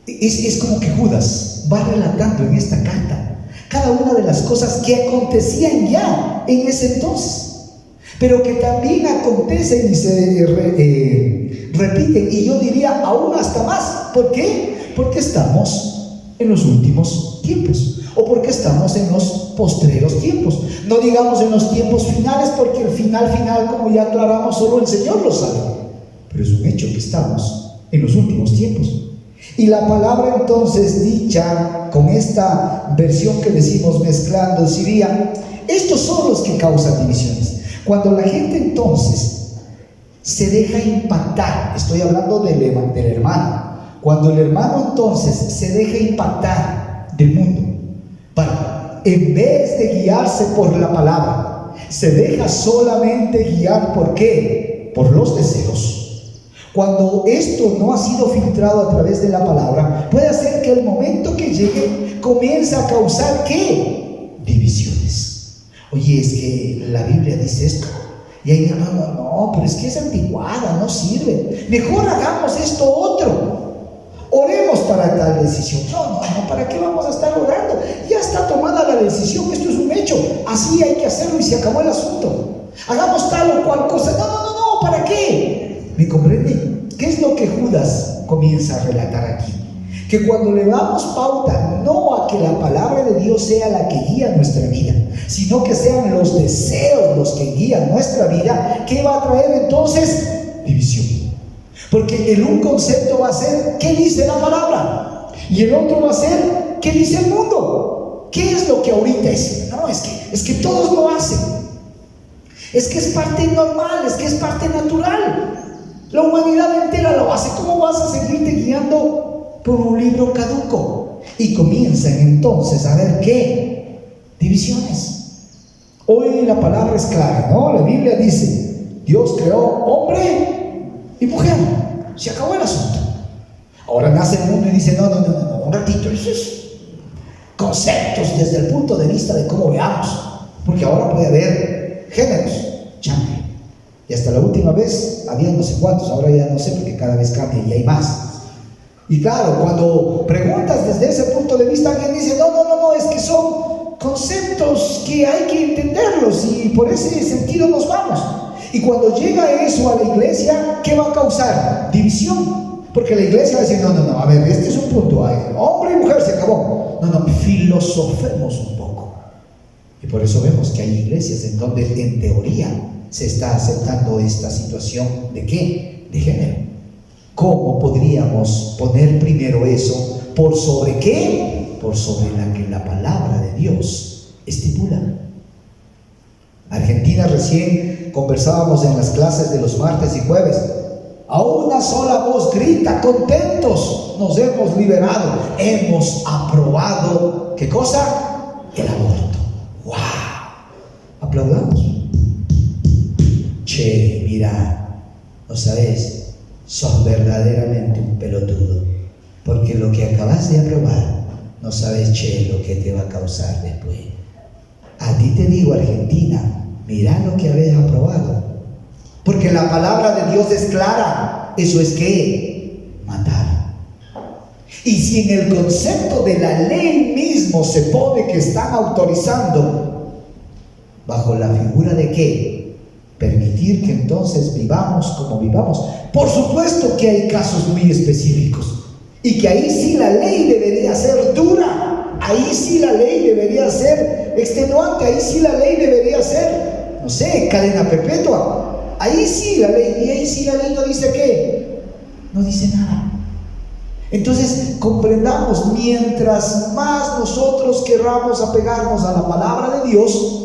es como que Judas va relatando en esta carta cada una de las cosas que acontecían ya en ese entonces, pero que también acontecen y se repiten, y yo diría aún hasta más. ¿Por qué? Porque estamos en los últimos tiempos, o porque estamos en los postreros tiempos. No digamos en los tiempos finales, porque el final, como ya aclaramos, solo el Señor lo sabe. Pero es un hecho que estamos en los últimos tiempos. Y la palabra entonces dicha con esta versión que decimos mezclando sería, estos son los que causan divisiones. Cuando la gente entonces se deja impactar, estoy hablando del hermano, cuando el hermano entonces se deja impactar del mundo, en vez de guiarse por la palabra, se deja solamente guiar, ¿por qué? Por los deseos. Cuando esto no ha sido filtrado a través de la palabra, puede hacer que el momento que llegue comience a causar, ¿qué? Divisiones. Oye, es que la Biblia dice esto. Y ahí no, pero es que es anticuada, no sirve. Mejor hagamos esto otro. Oremos para tal decisión. No, ¿para qué vamos a estar orando? Ya está tomada la decisión, esto es un hecho. Así hay que hacerlo y se acabó el asunto. Hagamos tal o cual cosa. No, ¿para qué? ¿Me comprende? ¿Qué es lo que Judas comienza a relatar aquí? Que cuando le damos pauta, no a que la palabra de Dios sea la que guía nuestra vida, sino que sean los deseos los que guían nuestra vida, ¿qué va a traer entonces? División. Porque el un concepto va a ser, ¿qué dice la palabra? Y el otro va a ser, ¿qué dice el mundo? ¿Qué es lo que ahorita es? No, es que todos lo hacen. Es que es parte normal, es que es parte natural. La humanidad entera lo hace. ¿Cómo vas a seguirte guiando por un libro caduco? Y comienzan entonces a ver ¿qué? Divisiones. Hoy la palabra es clara, ¿no? La Biblia dice, Dios creó hombre y mujer. Se acabó el asunto. Ahora nace el mundo y dice, no, un ratito, eso es conceptos desde el punto de vista de cómo veamos, porque ahora puede haber géneros, change. Y hasta la última vez había no sé cuántos, ahora ya no sé porque cada vez cambia y hay más. Y claro, cuando preguntas desde ese punto de vista, alguien dice, no, es que son conceptos que hay que entenderlos y por ese sentido nos vamos. Y cuando llega eso a la iglesia, ¿qué va a causar? División. Porque la iglesia va a decir, no, a ver, este es un punto, hombre y mujer se acabó. No, filosofemos un poco. Y por eso vemos que hay iglesias en donde en teoría se está aceptando esta situación ¿de qué? De género. ¿Cómo podríamos poner primero eso por sobre qué? Por sobre la que la palabra de Dios estipula. Argentina, recién conversábamos en las clases de los martes y jueves. A una sola voz grita, contentos, nos hemos liberado, hemos aprobado, ¿qué cosa? El aborto. ¡Wow! Aplaudamos. Che, mira, ¿no sabes? Sos verdaderamente un pelotudo, porque lo que acabas de aprobar, no sabes, che, lo que te va a causar después. A ti te digo, Argentina, mira lo que habéis aprobado. Porque la palabra de Dios es clara. Eso es ¿qué? Matar. Y si en el concepto de la ley mismo se pone que están autorizando ¿Bajo la figura de qué? Permitir que entonces vivamos como vivamos. Por supuesto que hay casos muy específicos y que ahí sí la ley debería ser dura, ahí sí la ley debería ser extenuante, ahí sí la ley debería ser, no sé, cadena perpetua. Ahí sí la ley, y ahí sí la ley no dice qué, no dice nada. Entonces comprendamos, mientras más nosotros querramos apegarnos a la palabra de Dios,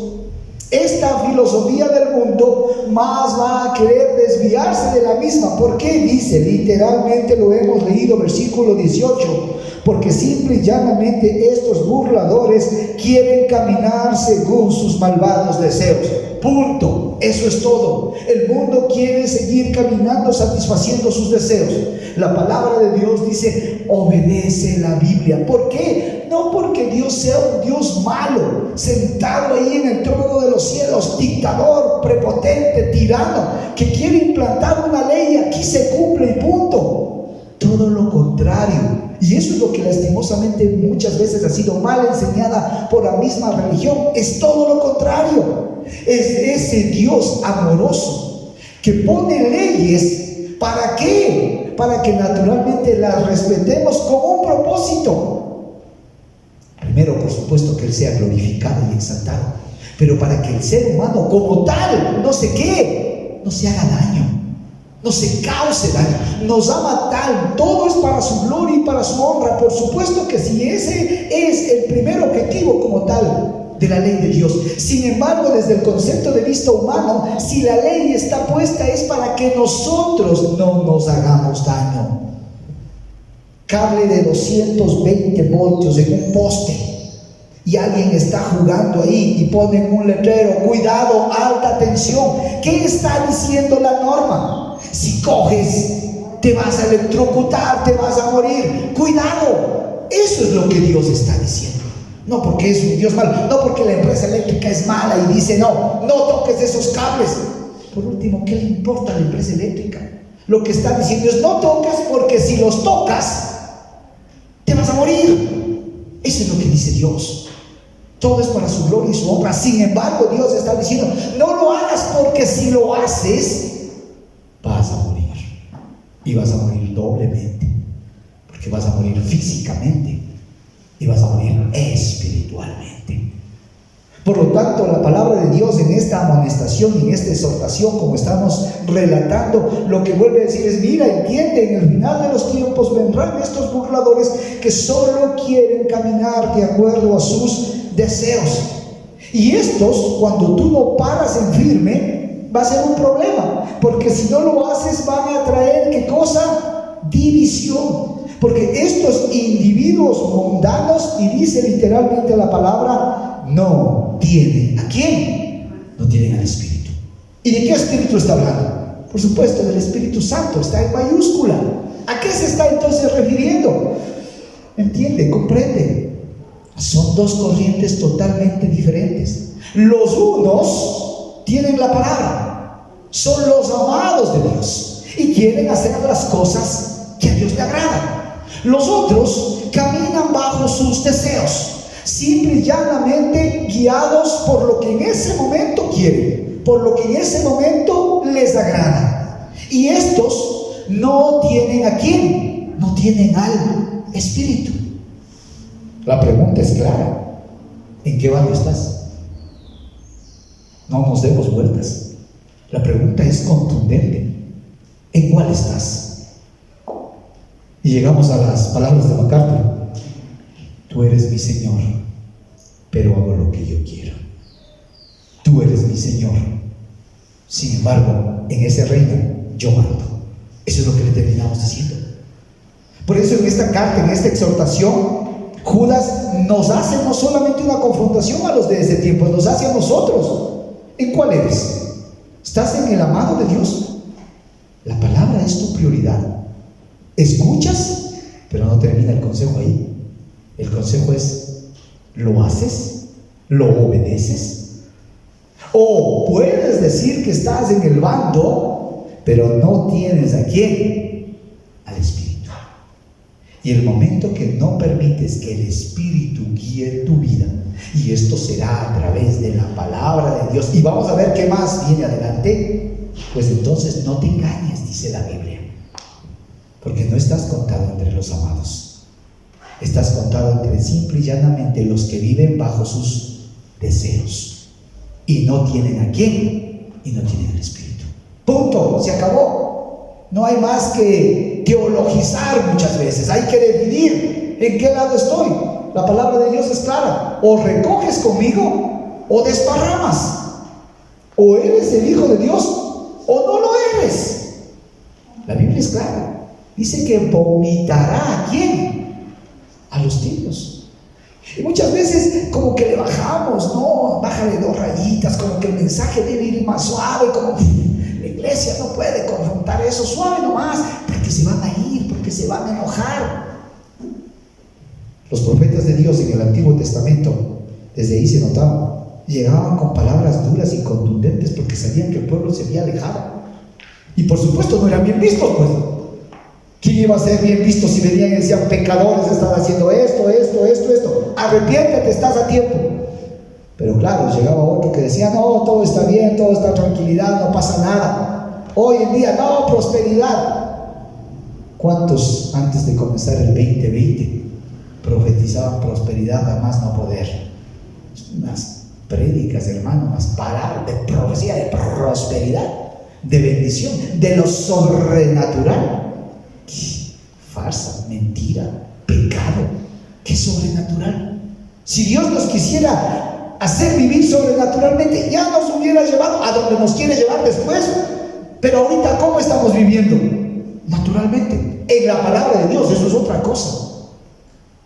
esta filosofía del mundo más va a querer desviarse de la misma. ¿Por qué? Dice, literalmente lo hemos leído, versículo 18, porque simple y llanamente estos burladores quieren caminar según sus malvados deseos. Punto. Eso es todo. El mundo quiere seguir caminando satisfaciendo sus deseos. La palabra de Dios dice, obedece la Biblia. ¿Por qué? No porque Dios sea un Dios malo, sentado ahí en el trono de los cielos, dictador, prepotente, tirano, que quiere implantar una ley y aquí se cumple y punto. Todo lo contrario. Y eso es lo que lastimosamente muchas veces ha sido mal enseñada por la misma religión. Es todo lo contrario. Es ese Dios amoroso que pone leyes. ¿Para qué? Para que naturalmente las respetemos con un propósito. Primero, por supuesto, que Él sea glorificado y exaltado, pero para que el ser humano como tal no se quede, no se haga daño, no se cause daño, nos ama tal, todo es para su gloria y para su honra. Por supuesto que sí, ese es el primer objetivo como tal de la ley de Dios. Sin embargo, desde el concepto de vista humano, si la ley está puesta es para que nosotros no nos hagamos daño. Cable de 220 voltios en un poste y alguien está jugando ahí y ponen un letrero, cuidado, alta tensión. ¿Qué está diciendo la norma? Si coges, te vas a electrocutar, te vas a morir. Cuidado. Eso es lo que Dios está diciendo. No porque es un Dios malo, no porque la empresa eléctrica es mala y dice no toques esos cables. Por último, ¿qué le importa a la empresa eléctrica? Lo que está diciendo es no toques, porque si los tocas te vas a morir. Eso es lo que dice Dios. Todo es para su gloria y su honra. Sin embargo, Dios está diciendo no lo hagas, porque si lo haces vas a morir. Y vas a morir doblemente, porque vas a morir físicamente y vas a morir espiritualmente. Por lo tanto, la palabra de Dios en esta amonestación y en esta exhortación, como estamos relatando, lo que vuelve a decir es: mira, entiende, en el final de los tiempos vendrán estos burladores que solo quieren caminar de acuerdo a sus deseos. Y estos, cuando tú no paras en firme, va a ser un problema, porque si no lo haces van a traer, ¿qué cosa? División. Porque estos individuos mundanos, y dice literalmente la palabra, no tienen ¿a quién? No tienen al Espíritu. ¿Y de qué Espíritu está hablando? Por supuesto, del Espíritu Santo, está en mayúscula. ¿A qué se está entonces refiriendo? ¿Entiende? ¿Comprende? Son dos corrientes totalmente diferentes. Los unos tienen la palabra, son los amados de Dios y quieren hacer las cosas que a Dios le agradan. Los otros caminan bajo sus deseos, simple y llanamente guiados por lo que en ese momento quieren, por lo que en ese momento les agrada. Y estos no tienen ¿a quién? No tienen al Espíritu. La pregunta es clara: ¿en qué bando estás? No nos demos vueltas. La pregunta es contundente: ¿en cuál estás? Y llegamos a las palabras de MacArthur: tú eres mi Señor, pero hago lo que yo quiero. Tú eres mi Señor, sin embargo, en ese reino yo mando. Eso es lo que le terminamos diciendo. Por eso en esta carta, en esta exhortación, Judas nos hace no solamente una confrontación a los de ese tiempo, nos hace a nosotros. ¿En cuál eres? ¿Estás en el amado de Dios? La palabra es tu prioridad. Escuchas, pero no termina el consejo ahí. El consejo es: ¿lo haces? ¿Lo obedeces? O puedes decir que estás en el bando, pero no tienes ¿a quién? Al Espíritu. Y el momento que no permites que el Espíritu guíe tu vida, y esto será a través de la palabra de Dios, y vamos a ver qué más viene adelante, pues entonces no te engañes, dice la Biblia, porque no estás contado entre los amados, estás contado entre simple y llanamente los que viven bajo sus deseos, y no tienen a quién, y no tienen el Espíritu. Punto, se acabó. No hay más que teologizar muchas veces, hay que definir en qué lado estoy. La palabra de Dios es clara: o recoges conmigo o desparramas, o eres el Hijo de Dios o no lo eres. La Biblia es clara, dice que vomitará ¿a quién? A los tibios. Y muchas veces como que le bajamos, no, bájale 2 rayitas, como que el mensaje debe ir más suave, como la iglesia no puede confrontar eso, suave nomás, porque se van a ir, porque se van a enojar. Los profetas de Dios en el Antiguo Testamento, desde ahí se notaba, llegaban con palabras duras y contundentes porque sabían que el pueblo se había alejado. Y por supuesto no eran bien vistos, pues. ¿Quién iba a ser bien visto si venían y decían: pecadores, están haciendo esto, arrepiéntete, estás a tiempo? Pero claro, llegaba otro que decía: no, todo está bien, todo está tranquilidad, no pasa nada. Hoy en día, no, prosperidad. ¿Cuántos antes de comenzar el 2020 profetizaban prosperidad a más no poder? Unas prédicas, hermano, unas palabras de profecía, de prosperidad, de bendición, de lo sobrenatural. Farsa, mentira, pecado. ¿Qué sobrenatural? Si Dios nos quisiera hacer vivir sobrenaturalmente, ya nos hubiera llevado a donde nos quiere llevar después. Pero ahorita, ¿cómo estamos viviendo? Naturalmente, en la palabra de Dios. Eso es otra cosa.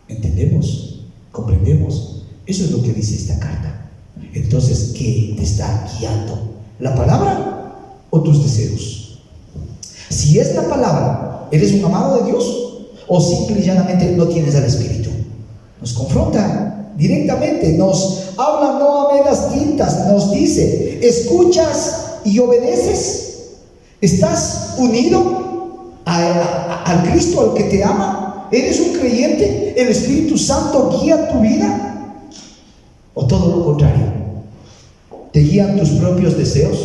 ¿Entendemos? ¿Comprendemos? Eso es lo que dice esta carta. Entonces, ¿qué te está guiando? ¿La palabra o tus deseos? Si es la palabra, ¿eres un amado de Dios? ¿O simple y llanamente no tienes al Espíritu? Nos confronta directamente, nos habla no a medias tintas, nos dice: ¿escuchas y obedeces? ¿Estás unido al Cristo, al que te ama? ¿Eres un creyente? ¿El Espíritu Santo guía tu vida? ¿O todo lo contrario? ¿Te guían tus propios deseos?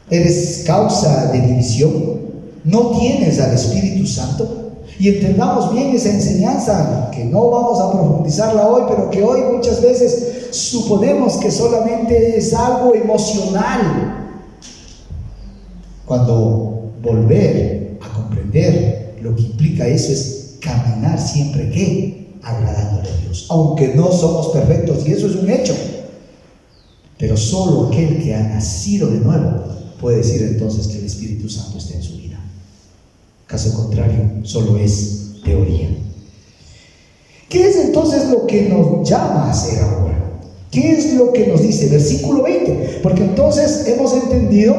¿Eres causa de división? ¿No tienes al Espíritu Santo? Y entendamos bien esa enseñanza, que no vamos a profundizarla hoy, pero que hoy muchas veces suponemos que solamente es algo emocional, cuando volver a comprender lo que implica eso es caminar siempre, ¿qué? Agradándole a Dios, aunque no somos perfectos, y eso es un hecho, pero solo aquel que ha nacido de nuevo puede decir entonces que el Espíritu Santo está en su vida. Caso contrario, solo es teoría. ¿Qué es entonces lo que nos llama a hacer ahora? ¿Qué es lo que nos dice? Versículo 20. Porque entonces hemos entendido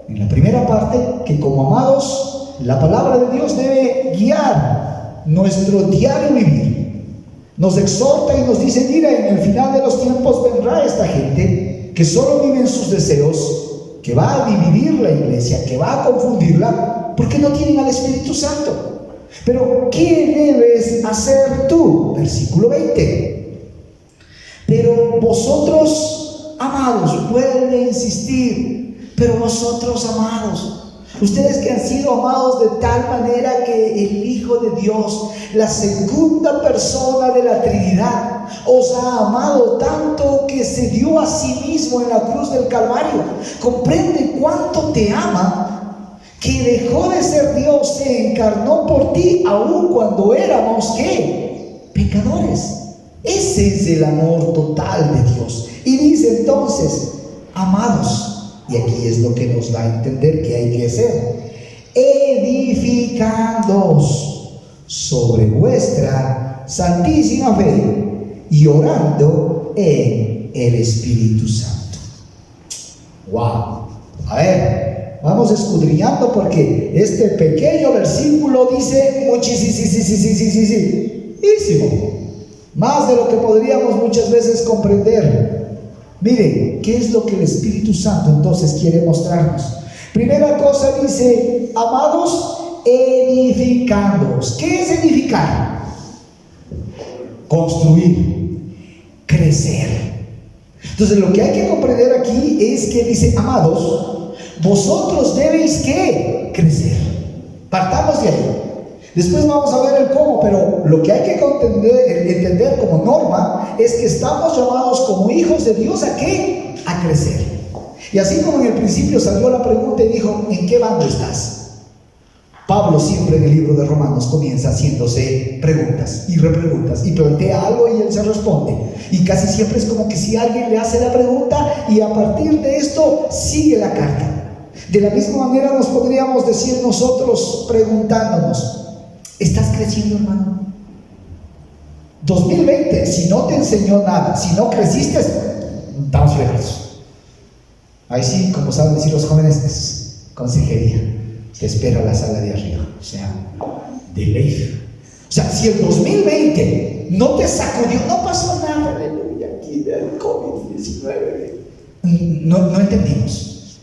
en la primera parte que como amados, la palabra de Dios debe guiar nuestro diario vivir. Nos exhorta y nos dice: mira, en el final de los tiempos vendrá esta gente que solo vive en sus deseos, que va a dividir la iglesia, que va a confundirla, porque no tienen al Espíritu Santo. Pero ¿qué debes hacer tú? Versículo 20. Pero vosotros, amados, vuelve a insistir, pero vosotros, amados, ustedes que han sido amados de tal manera que el Hijo de Dios, la segunda persona de la Trinidad, os ha amado tanto que se dio a sí mismo en la cruz del Calvario. Comprende cuánto te ama, que dejó de ser Dios, se encarnó por ti, aun cuando éramos, ¿qué? Pecadores. Ese es el amor total de Dios. Y dice entonces: amados, y aquí es lo que nos da a entender que hay que hacer: edificándoos sobre vuestra santísima fe y orando en el Espíritu Santo. ¡Wow! A ver, vamos escudriñando, porque este pequeño versículo dice muchísimo, más de lo que podríamos muchas veces comprender. Miren, ¿qué es lo que el Espíritu Santo entonces quiere mostrarnos? Primera cosa dice: amados, edificándoos edificándoos. ¿Qué es edificar? Construir, crecer. Entonces lo que hay que comprender aquí es que dice, amados, vosotros debéis ¿qué? Crecer. Partamos de ahí. Después vamos a ver el cómo, pero lo que hay que entender como norma es que estamos llamados como hijos de Dios ¿a qué? A crecer. Y así como en el principio salió la pregunta y dijo, ¿en qué bando estás? Pablo siempre en el libro de Romanos comienza haciéndose preguntas y repreguntas y plantea algo y él se responde. Y casi siempre es como que si alguien le hace la pregunta y a partir de esto sigue la carta. De la misma manera nos podríamos decir nosotros preguntándonos, ¿estás creciendo, hermano? 2020, si no te enseñó nada, si no creciste, estamos fregados. Ahí sí, como saben decir los jóvenes, es consejería. Te espera la sala de arriba, o sea, de ley. O sea, si el 2020 no te sacudió, no pasó nada, aleluya, aquí del COVID-19. No entendimos.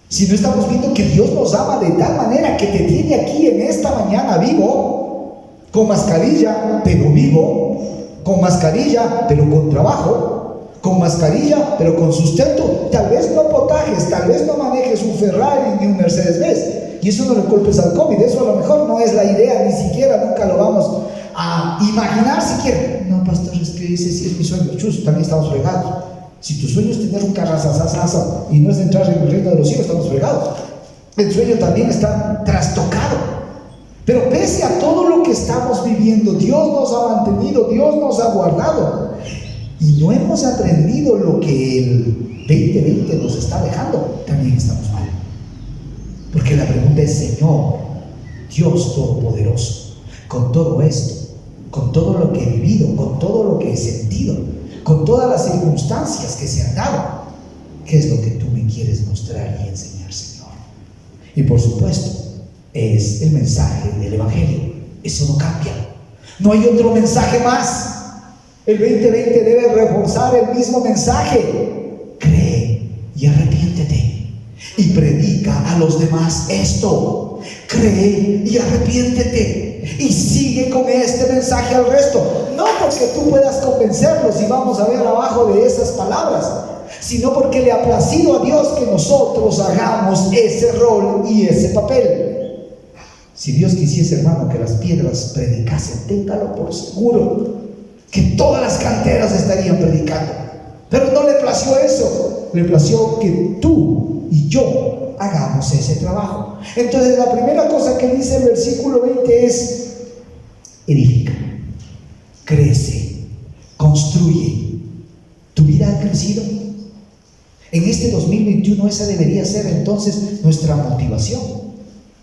Si no estamos viendo que Dios nos ama de tal manera que te tiene aquí en esta mañana vivo, con mascarilla, pero vivo, con mascarilla, pero con trabajo, con mascarilla, pero con sustento. Tal vez no potajes, tal vez no manejes un Ferrari ni un Mercedes-Benz. Y eso no le culpes al COVID, eso a lo mejor no es la idea, ni siquiera nunca lo vamos a imaginar siquiera. No, pastor, es que ese sí es mi sueño. Chus, también estamos fregados. Si tu sueño es tener un carrazazazazo y no es entrar en el reino de los cielos, estamos fregados. El sueño también está trastocado. Pero pese a todo lo que estamos viviendo, Dios nos ha mantenido, Dios nos ha guardado. Y no hemos aprendido lo que el 2020 nos está dejando, también estamos mal. Porque la pregunta es, Señor, Dios Todopoderoso, con todo esto, con todo lo que he vivido, con todo lo que he sentido, con todas las circunstancias que se han dado, ¿qué es lo que tú me quieres mostrar y enseñar, Señor? Y por supuesto, es el mensaje del Evangelio. Eso no cambia. No hay otro mensaje más. El 2020 debe reforzar el mismo mensaje. Cree y arrepiéntete. Y predica a los demás esto. Cree y arrepiéntete. Y sigue con este mensaje al resto. No porque tú puedas convencerlos, y vamos a ver abajo de esas palabras, sino porque le ha placido a Dios que nosotros hagamos ese rol y ese papel. Si Dios quisiese, hermano, que las piedras predicasen, téngalo por seguro que todas las canteras estarían predicando. Pero no le plació eso. Le plació que tú y yo hagamos ese trabajo. Entonces la primera cosa que dice el versículo 20 es: edifica, crece, construye. ¿Tu vida ha crecido? En este 2021 esa debería ser entonces nuestra motivación.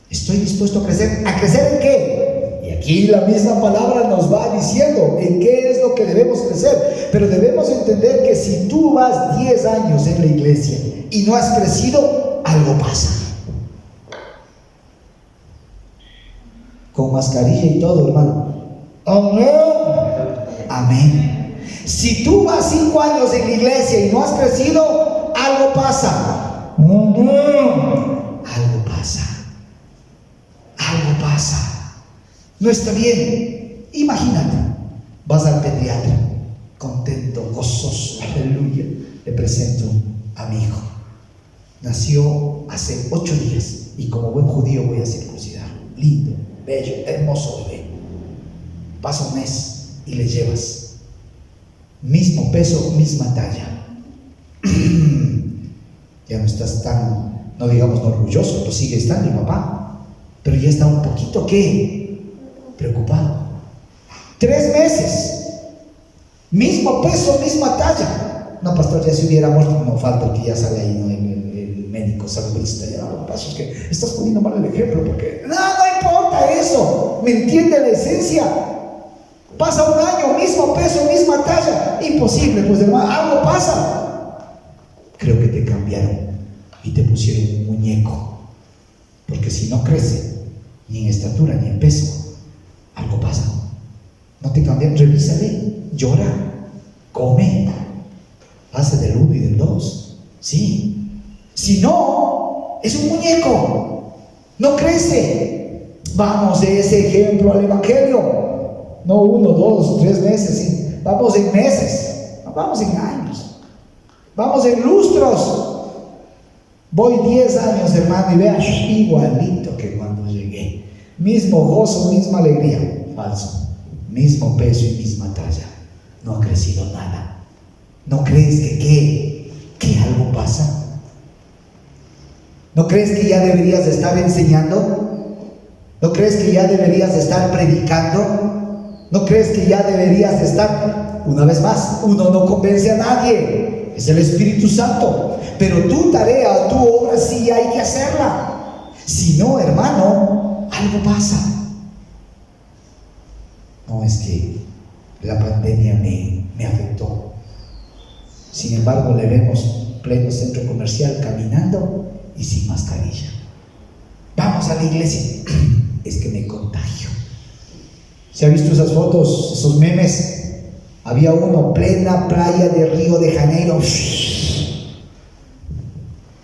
Estoy dispuesto a crecer. ¿A crecer en qué? Y aquí la misma palabra nos va diciendo en qué es lo que debemos crecer. Pero debemos entender que si tú vas 10 años en la iglesia y no has crecido, algo pasa. Con mascarilla y todo, hermano. Amén. Amén. Si tú vas 5 años en la iglesia y no has crecido, algo pasa. Algo pasa. Algo pasa. No está bien. Imagínate, vas al pediatra, contento, gozoso, aleluya. Le presento a mi hijo. Nació hace 8 días y como buen judío voy a circuncidar. Lindo, bello, hermoso bebé. Pasa un mes y le llevas. Mismo peso, misma talla. Ya no estás tan, no digamos no orgulloso, pues sigue estando mi papá, pero ya está un poquito, ¿qué? Preocupado. 3 meses. Mismo peso, misma talla. No, pastor, ya se hubiera muerto, no falta el que ya sale ahí, ¿no? El médico salubrista. Ya, lo que pasa es que estás poniendo mal el ejemplo, porque no importa eso. ¿Me entiende la esencia? Pasa un año, mismo peso, misma talla. Imposible, pues hermano, algo pasa. Creo que te cambiaron y te pusieron un muñeco. Porque si no crece, ni en estatura, ni en peso, algo pasa. No te cambian, revísale, llora, come, hace del 1 y del 2. Sí. Si no, es un muñeco, no crece. Vamos de ese ejemplo al Evangelio. No 1, 2, 3 meses, ¿sí? Vamos en meses, vamos en años, vamos en lustros. Voy 10 años, hermano, y veas, igualito que cuando llegué. Mismo gozo, misma alegría. Falso. Mismo peso y misma talla. No ha crecido nada. ¿No crees que algo pasa? ¿No crees que ya deberías de estar enseñando? ¿No crees que ya deberías de estar predicando? ¿No crees que ya deberías de estar? Una vez más, uno no convence a nadie, es el Espíritu Santo. Pero tu tarea, tu obra sí hay que hacerla. Si no, hermano, algo pasa. No, es que la pandemia me afectó. Sin embargo, le vemos pleno centro comercial caminando y sin mascarilla. Vamos a la iglesia. Es que me contagio. ¿Se ha visto esas fotos, esos memes? Había uno, plena playa de Río de Janeiro.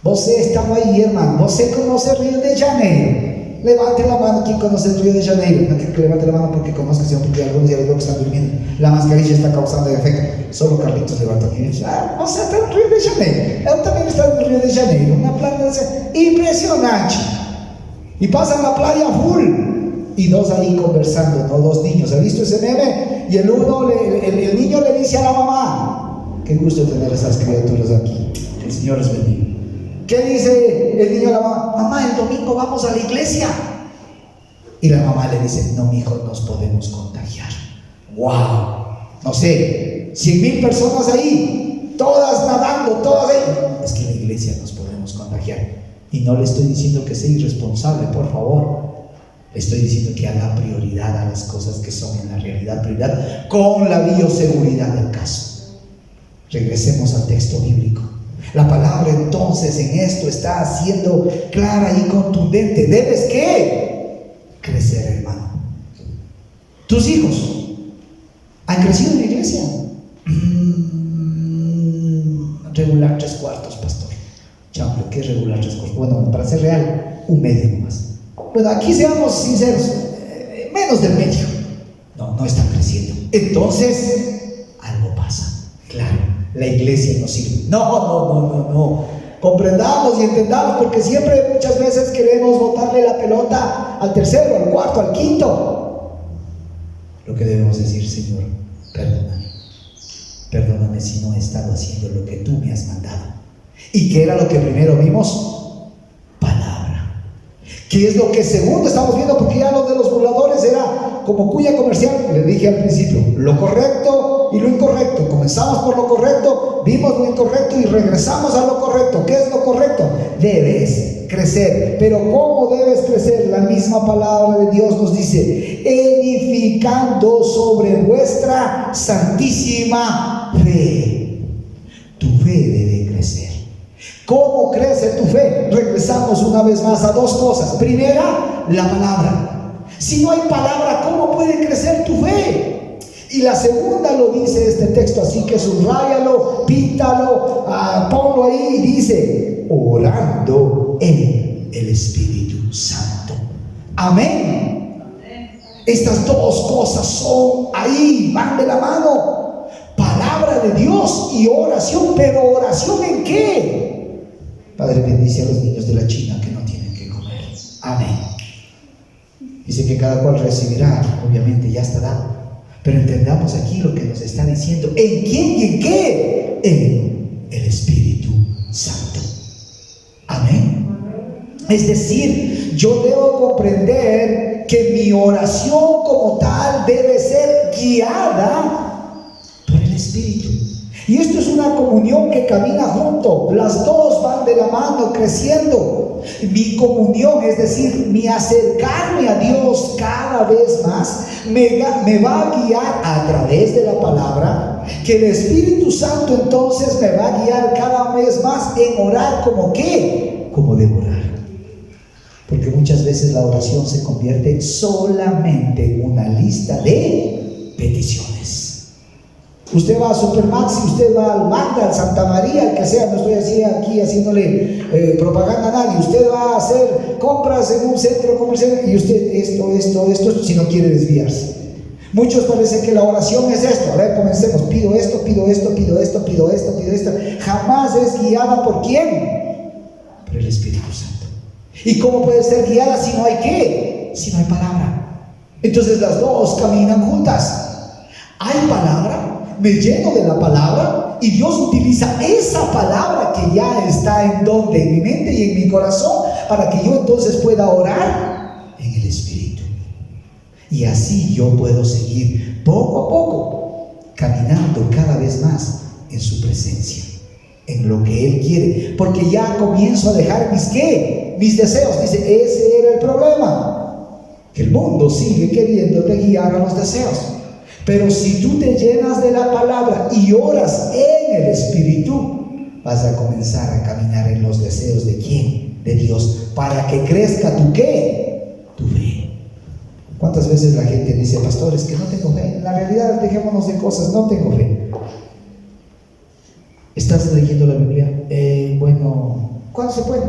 Vos estaba ahí, hermano. Vos conoce Río de Janeiro. Levante la mano quien conoce el Río de Janeiro. No que levante la mano porque conozca, sino porque algunos ya veo que están durmiendo. La mascarilla está causando efecto. Solo Carlitos levanta y dice: no sé, está en el Río de Janeiro. Él también está en el Río de Janeiro. Una playa impresionante. Y pasan la playa full. Y dos ahí conversando, ¿no? Dos niños. ¿Ha visto ese meme? Y el niño le dice a la mamá: qué gusto tener esas criaturas aquí. El Señor les bendiga. ¿Qué dice el niño a la mamá? Mamá, el domingo vamos a la iglesia. Y la mamá le dice: no, mi hijo, nos podemos contagiar. ¡Wow! No sé, 100,000 personas ahí, todas nadando, todas ahí. Es que en la iglesia nos podemos contagiar. Y no le estoy diciendo que sea irresponsable, por favor. Le estoy diciendo que haga prioridad a las cosas que son en la realidad prioridad, con la bioseguridad del caso. Regresemos al texto bíblico. La palabra entonces en esto está siendo clara y contundente. Debes ¿qué? Crecer, hermano. Tus hijos han crecido en la iglesia. Regular 3/4, pastor. Chample, ¿qué es regular 3/4? Bueno, para ser real, un medio nomás. Bueno, aquí seamos sinceros, menos del medio. No están creciendo. Entonces, algo pasa. Claro, la iglesia no sirve. No. Comprendamos y entendamos, porque siempre, muchas veces queremos botarle la pelota al tercero, al cuarto, al quinto. Lo que debemos decir: Señor, perdóname si no he estado haciendo lo que tú me has mandado. ¿Y qué era lo que primero vimos? ¿Qué es lo que segundo estamos viendo? Porque ya lo de los burladores era como cuya comercial. Le dije al principio, lo correcto y lo incorrecto. Comenzamos por lo correcto, vimos lo incorrecto y regresamos a lo correcto. ¿Qué es lo correcto? Debes crecer. Pero ¿cómo debes crecer? La misma palabra de Dios nos dice: edificando sobre vuestra santísima fe. Tu fe debe crecer. ¿Cómo crece tu fe? Regresamos una vez más a dos cosas. Primera, la palabra. Si no hay palabra, ¿cómo puede crecer tu fe? Y la segunda lo dice este texto, así que subráyalo, píntalo, ponlo ahí y dice: orando en el Espíritu Santo. Amén. Estas dos cosas son ahí, van de la mano. Palabra de Dios y oración. ¿Pero oración en qué? Padre, bendice a los niños de la China que no tienen que comer. Amén. Dice que cada cual recibirá, obviamente ya está dado. Pero entendamos aquí lo que nos está diciendo. ¿En quién y en qué? En el Espíritu Santo. Amén. Es decir, yo debo comprender que mi oración como tal debe ser guiada por el Espíritu. Y esto es una comunión que camina junto. Las dos van de la mano creciendo. Mi comunión, es decir, mi acercarme a Dios cada vez más, me va a guiar a través de la palabra. Que el Espíritu Santo entonces me va a guiar cada vez más en orar como ¿qué? Como debo orar. Porque muchas veces la oración se convierte solamente en una lista de peticiones. Usted va a Supermax y usted va al Magda, al Santa María, al que sea, no estoy aquí haciéndole propaganda a nadie. Usted va a hacer compras en un centro comercial y usted esto, si no quiere desviarse. Muchos parecen que la oración es esto. A ver, comencemos. Pido esto. Jamás es guiada por quién, por el Espíritu Santo. ¿Y cómo puede ser guiada si no hay qué? Si no hay palabra. Entonces las dos caminan juntas. Hay palabra. Me lleno de la palabra y Dios utiliza esa palabra que ya está en mi mente y en mi corazón, para que yo entonces pueda orar en el Espíritu. Y así yo puedo seguir poco a poco caminando cada vez más en su presencia, en lo que Él quiere, porque ya comienzo a dejar mis deseos. Dice, ese era el problema, que el mundo sigue queriéndote guiar a los deseos. Pero si tú te llenas de la palabra y oras en el Espíritu, vas a comenzar a caminar en los deseos ¿de quién? De Dios, para que crezca tu ¿qué? Tu fe. ¿Cuántas veces la gente dice, pastores, que no tengo fe? En la realidad, dejémonos de cosas, no tengo fe. ¿Estás leyendo la Biblia? Bueno, ¿cuándo se puede?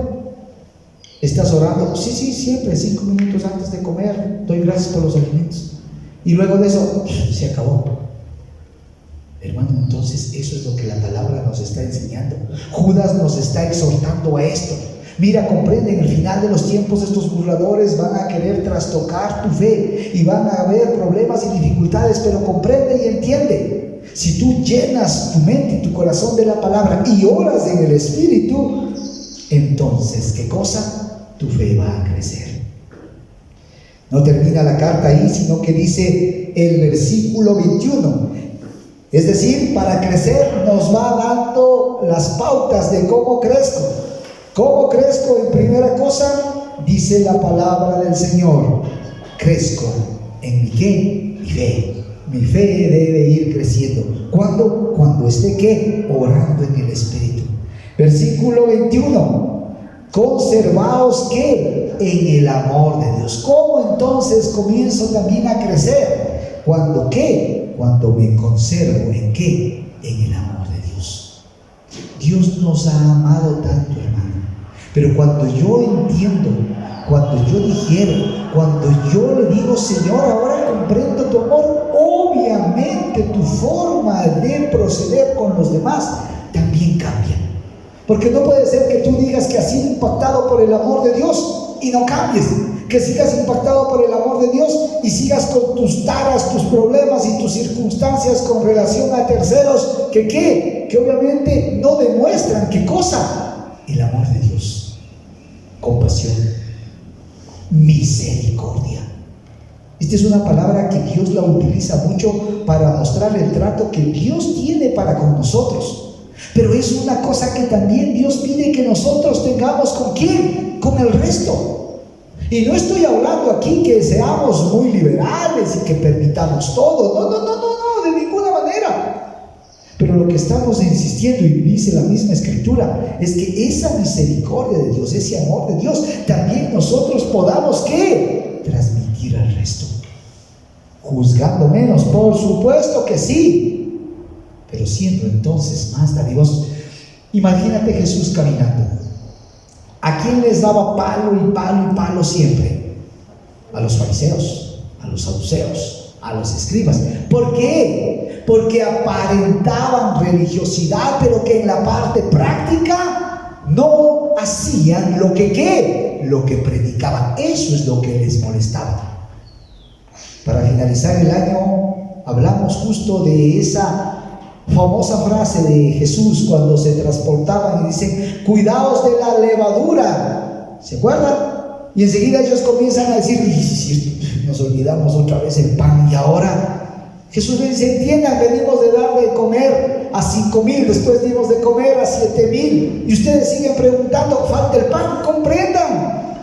¿Estás orando? Sí, siempre, 5 minutos antes de comer, doy gracias por los alimentos. Y luego de eso, se acabó. Hermano, entonces eso es lo que la palabra nos está enseñando. Judas nos está exhortando a esto. Mira, comprende, en el final de los tiempos estos burladores van a querer trastocar tu fe y van a haber problemas y dificultades, pero comprende y entiende. Si tú llenas tu mente y tu corazón de la palabra y oras en el Espíritu, entonces, ¿qué cosa? Tu fe va a crecer. No termina la carta ahí, sino que dice el versículo 21. Es decir, para crecer nos va dando las pautas de cómo crezco. ¿Cómo crezco? En primera cosa, dice la palabra del Señor: crezco en mi ¿qué? Mi fe. Mi fe debe ir creciendo. ¿Cuándo? Cuando esté ¿qué? Orando en el Espíritu. Versículo 21. Conservaos ¿qué? En el amor de Dios. ¿Cómo entonces comienzo también a crecer? ¿Cuándo qué? Cuando me conservo ¿en qué? En el amor de Dios. Dios nos ha amado tanto, hermano. Pero cuando yo entiendo, cuando yo digiero, cuando yo le digo, Señor, ahora comprendo tu amor, obviamente tu forma de proceder con los demás también cambia. Porque no puede ser que tú digas que has sido impactado por el amor de Dios y no cambies, que sigas impactado por el amor de Dios y sigas con tus taras, tus problemas y tus circunstancias con relación a terceros que obviamente no demuestran ¿qué cosa? El amor de Dios. Compasión, misericordia. Esta es una palabra que Dios la utiliza mucho para mostrar el trato que Dios tiene para con nosotros. Pero es una cosa que también Dios pide que nosotros tengamos ¿con quién? Con el resto. Y no estoy hablando aquí que seamos muy liberales y que permitamos todo. No, de ninguna manera. Pero lo que estamos insistiendo, y dice la misma Escritura, es que esa misericordia de Dios, ese amor de Dios, también nosotros podamos ¿qué? Transmitir al resto. Juzgando menos, por supuesto que sí, pero siendo entonces más dadivosos. Imagínate Jesús caminando. ¿A quién les daba palo y palo y palo siempre? A los fariseos, a los saduceos, a los escribas. ¿Por qué? Porque aparentaban religiosidad, pero que en la parte práctica no hacían lo que ¿qué? Lo que predicaban. Eso es lo que les molestaba. Para finalizar el año, hablamos justo de esa famosa frase de Jesús cuando se transportaban y dicen: cuidaos de la levadura. ¿Se acuerdan? Y enseguida ellos comienzan a decir: sí, nos olvidamos otra vez el pan. Y ahora Jesús les dice: entiendan, venimos de dar de comer a 5,000, después dimos de comer a 7,000, y ustedes siguen preguntando: falta el pan. Comprendan,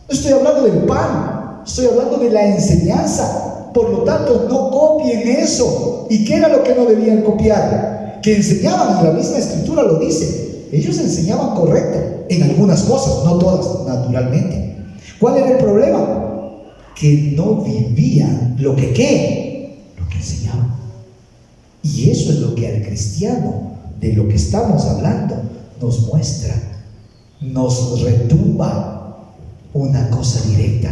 no estoy hablando del pan, estoy hablando de la enseñanza. Por lo tanto, no copien eso. ¿Y qué era lo que no debían copiar? Que enseñaban, y la misma Escritura lo dice, ellos enseñaban correcto en algunas cosas, no todas, naturalmente. ¿Cuál era el problema? Que no vivían lo que enseñaban. Y eso es lo que al cristiano, de lo que estamos hablando, nos muestra, nos retumba una cosa directa.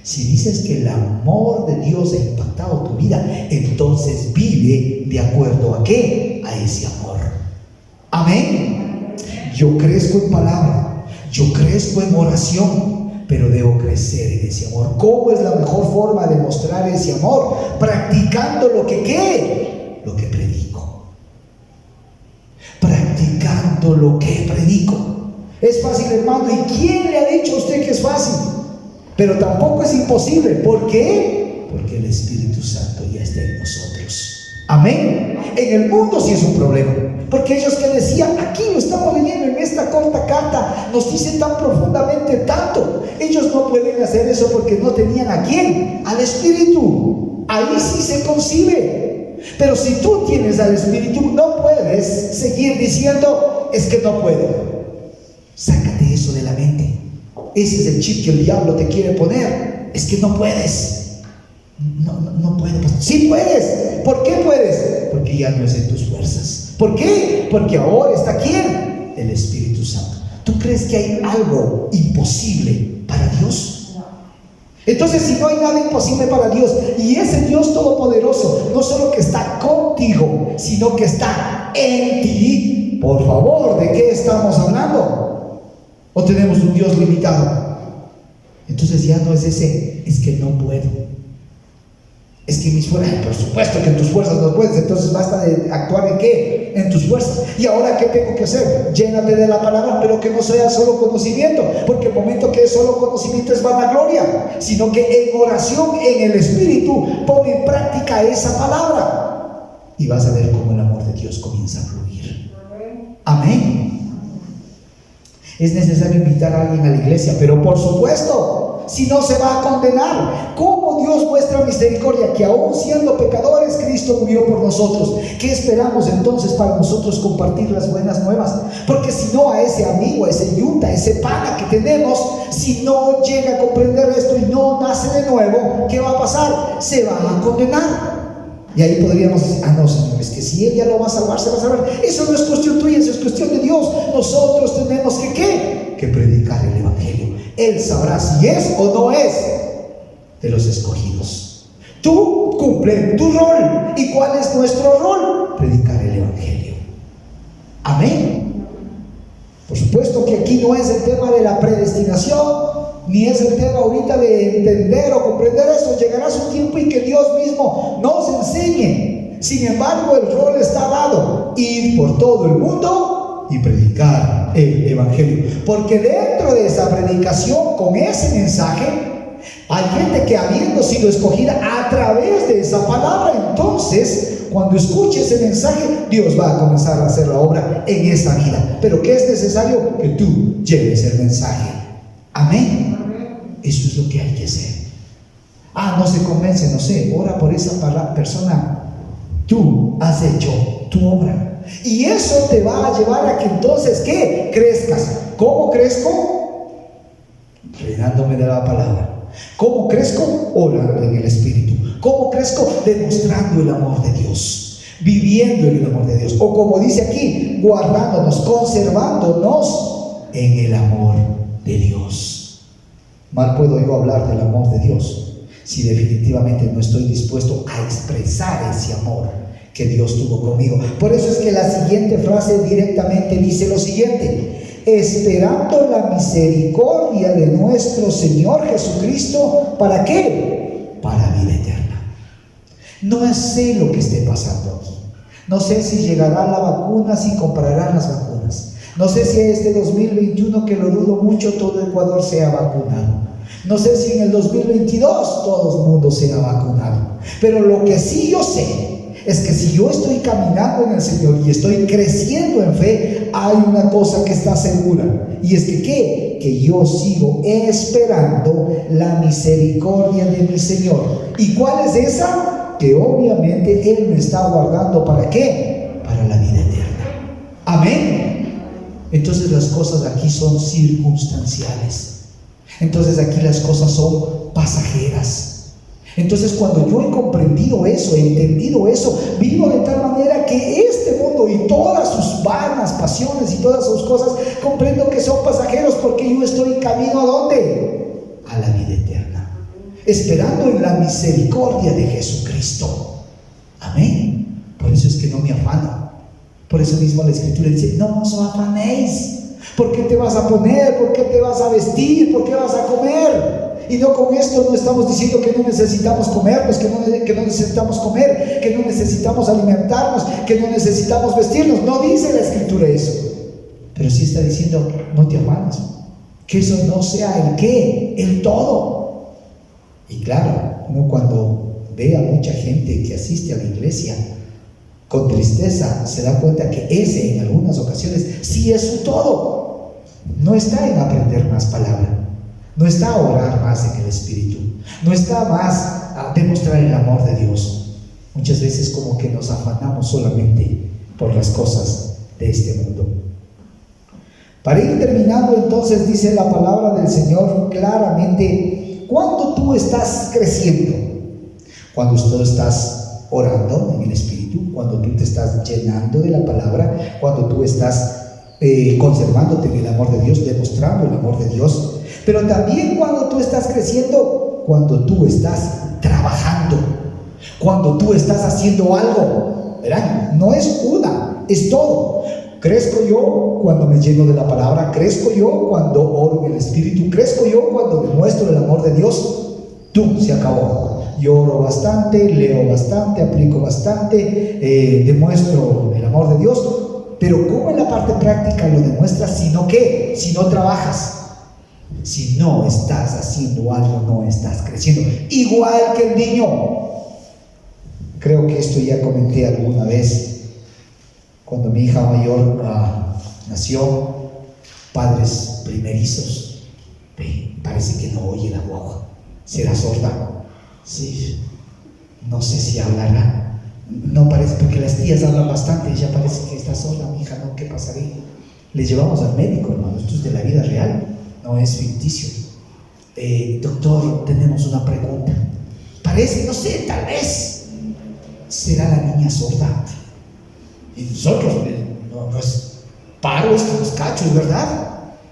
Si dices que el amor de Dios ha impactado tu vida, entonces vive de acuerdo ¿a qué? A ese amor. Amén. Yo crezco en palabra, yo crezco en oración, pero debo crecer en ese amor. ¿Cómo es la mejor forma de mostrar ese amor? Practicando lo que ¿qué? Lo que predico. Practicando lo que predico. Es fácil, hermano. ¿Y quién le ha dicho a usted que es fácil? Pero tampoco es imposible. ¿Por qué? Porque el Espíritu Santo ya está en nosotros. Amén. En el mundo sí es un problema, porque ellos que decían, aquí lo estamos leyendo en esta corta carta, nos dicen tan profundamente tanto. Ellos no pueden hacer eso porque no tenían ¿a quién? Al Espíritu. Ahí sí se concibe. Pero si tú tienes al Espíritu, no puedes seguir diciendo, es que no puedo. Sácate eso de la mente. Ese es el chip que el diablo te quiere poner. Es que no puedes. No puedo. Sí puedes. ¿Por qué puedes? Porque ya no es en tus fuerzas. ¿Por qué? Porque ahora está ¿quién? El Espíritu Santo. ¿Tú crees que hay algo imposible para Dios? Entonces, si no hay nada imposible para Dios, y ese Dios todopoderoso no solo que está contigo, sino que está en ti, por favor, ¿de qué estamos hablando? ¿O tenemos un Dios limitado? Entonces ya no es ese, es que no puedo. Es que mis fuerzas, por supuesto que en tus fuerzas no puedes, entonces basta de actuar en qué, en tus fuerzas. ¿Y ahora qué tengo que hacer? Llénate de la palabra, pero que no sea solo conocimiento, porque el momento que es solo conocimiento es vanagloria, sino que en oración, en el Espíritu, pon en práctica esa palabra y vas a ver cómo el amor de Dios comienza a fluir. Amén. Es necesario invitar a alguien a la iglesia, pero por supuesto, si no se va a condenar. ¿Cómo Dios muestra misericordia? Que aún siendo pecadores, Cristo murió por nosotros. ¿Qué esperamos entonces para nosotros compartir las buenas nuevas? Porque si no, a ese amigo, a ese yunta, a ese pana que tenemos, si no llega a comprender esto y no nace de nuevo, ¿qué va a pasar? Se va a condenar. Y ahí podríamos decir, no, Señor, es que si Él ya lo va a salvar, se va a salvar. Eso no es cuestión tuya, eso es cuestión de Dios. Nosotros tenemos que ¿qué? Que predicar el Evangelio. Él sabrá si es o no es de los escogidos. Tú cumple tu rol. ¿Y cuál es nuestro rol? Predicar el Evangelio. Amén. Por supuesto que aquí no es el tema de la predestinación, ni es el tema ahorita de entender o comprender eso. Llegará su tiempo en que Dios mismo nos enseñe. Sin embargo, el rol está dado: ir por todo el mundo y predicar el Evangelio. Porque dentro de esa predicación, con ese mensaje, hay gente que, habiendo sido escogida a través de esa palabra, entonces cuando escuche ese mensaje, Dios va a comenzar a hacer la obra en esa vida. Pero ¿qué es necesario? Que tú lleves el mensaje. Amén. Eso es lo que hay que hacer. No se convence, no sé, ora por esa persona. Tú has hecho tu obra, y eso te va a llevar a que entonces ¿qué? Crezcas. ¿Cómo crezco? Llenándome de la palabra. ¿Cómo crezco? Orando en el Espíritu. ¿Cómo crezco? Demostrando el amor de Dios, viviendo en el amor de Dios, o como dice aquí, guardándonos, conservándonos en el amor de Dios. Mal puedo yo hablar del amor de Dios si definitivamente no estoy dispuesto a expresar ese amor que Dios tuvo conmigo. Por eso es que la siguiente frase directamente dice lo siguiente: esperando la misericordia de nuestro Señor Jesucristo, ¿para qué? Para vida eterna. No sé lo que esté pasando aquí. No sé si llegará la vacuna, si comprarán las vacunas. No sé si este 2021, que lo dudo mucho, todo Ecuador sea vacunado. No sé si en el 2022 todo el mundo sea vacunado. Pero lo que sí yo sé es que si yo estoy caminando en el Señor y estoy creciendo en fe, hay una cosa que está segura, y es que ¿qué? Que yo sigo esperando la misericordia de mi Señor. ¿Y cuál es esa? Que obviamente Él me está guardando, ¿para qué? Para la vida eterna. Amén. Entonces las cosas aquí son circunstanciales. Entonces aquí las cosas son pasajeras. Entonces, cuando yo he comprendido eso, he entendido eso, vivo de tal manera que este mundo y todas sus vanas pasiones y todas sus cosas, comprendo que son pasajeros, porque yo estoy camino ¿a dónde? A la vida eterna, esperando en la misericordia de Jesucristo. Amén. Por eso es que no me afano. Por eso mismo la Escritura dice: no os afanéis. ¿Por qué te vas a poner? ¿Por qué te vas a vestir? ¿Por qué vas a comer? Y no, con esto no estamos diciendo que no necesitamos comernos, que no necesitamos comer, que no necesitamos alimentarnos, que no necesitamos vestirnos. No dice la Escritura eso, pero sí está diciendo: no te afanes, que eso no sea el qué, el todo. Y claro, uno cuando ve a mucha gente que asiste a la iglesia, con tristeza se da cuenta que ese, en algunas ocasiones, sí es su todo. No está en aprender más palabra, no está a orar más en el Espíritu, no está más a demostrar el amor de Dios. Muchas veces como que nos afanamos solamente por las cosas de este mundo. Para ir terminando, entonces, dice la palabra del Señor claramente: cuando tú estás creciendo, cuando tú estás orando en el Espíritu, cuando tú te estás llenando de la palabra, cuando tú estás conservándote en el amor de Dios, demostrando el amor de Dios, pero también cuando tú estás creciendo, cuando tú estás trabajando, cuando tú estás haciendo algo. Verán, no es una, es todo. Crezco yo cuando me lleno de la palabra, crezco yo cuando oro en el Espíritu, crezco yo cuando demuestro el amor de Dios. Se acabó. Yo oro bastante, leo bastante, aplico bastante, demuestro el amor de Dios. Pero ¿cómo en la parte práctica lo demuestras? Sino que, si no trabajas, si no estás haciendo algo, no estás creciendo. Igual que el niño. Creo que esto ya comenté alguna vez. Cuando mi hija mayor nació, padres primerizos, parece que no oye la guagua. ¿Será sorda? Sí, no sé si hablará. No parece, porque las tías hablan bastante. Ella parece que está sorda, mi hija, ¿no? ¿Qué pasaría? Le llevamos al médico, hermano. Esto es de la vida real, no es ficticio. Doctor, tenemos una pregunta. Parece, no sé, tal vez será la niña sorda. Y nosotros, no es paro, esto no es cacho, es verdad.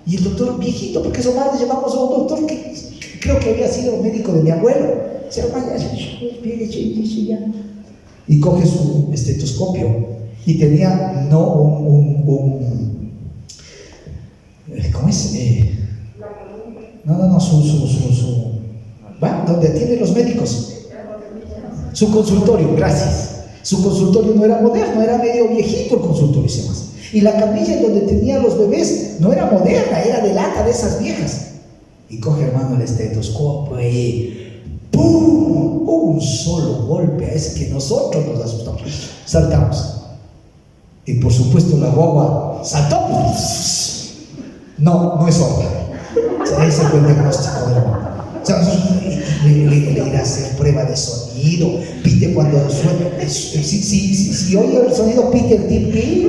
Y el doctor viejito, porque eso más le llevamos a un doctor que creo que había sido médico de mi abuelo. Se llama ya. Y coge su estetoscopio y tenía ¿cómo es? Donde atienden los médicos, su consultorio, gracias. Su consultorio no era moderno, era medio viejito el consultorio, se llama. Y la camilla en donde tenía los bebés no era moderna, era de lata de esas viejas. Y coge, hermano, el estetoscopio y ¡pum! Un solo golpe. Es que nosotros nos asustamos, saltamos. Y por supuesto la guagua saltó. No es sorda. Ese fue el diagnóstico del hermano. O sea, le irá a hacer prueba de sonido, pite cuando suena. Si oye el sonido, pite el tip.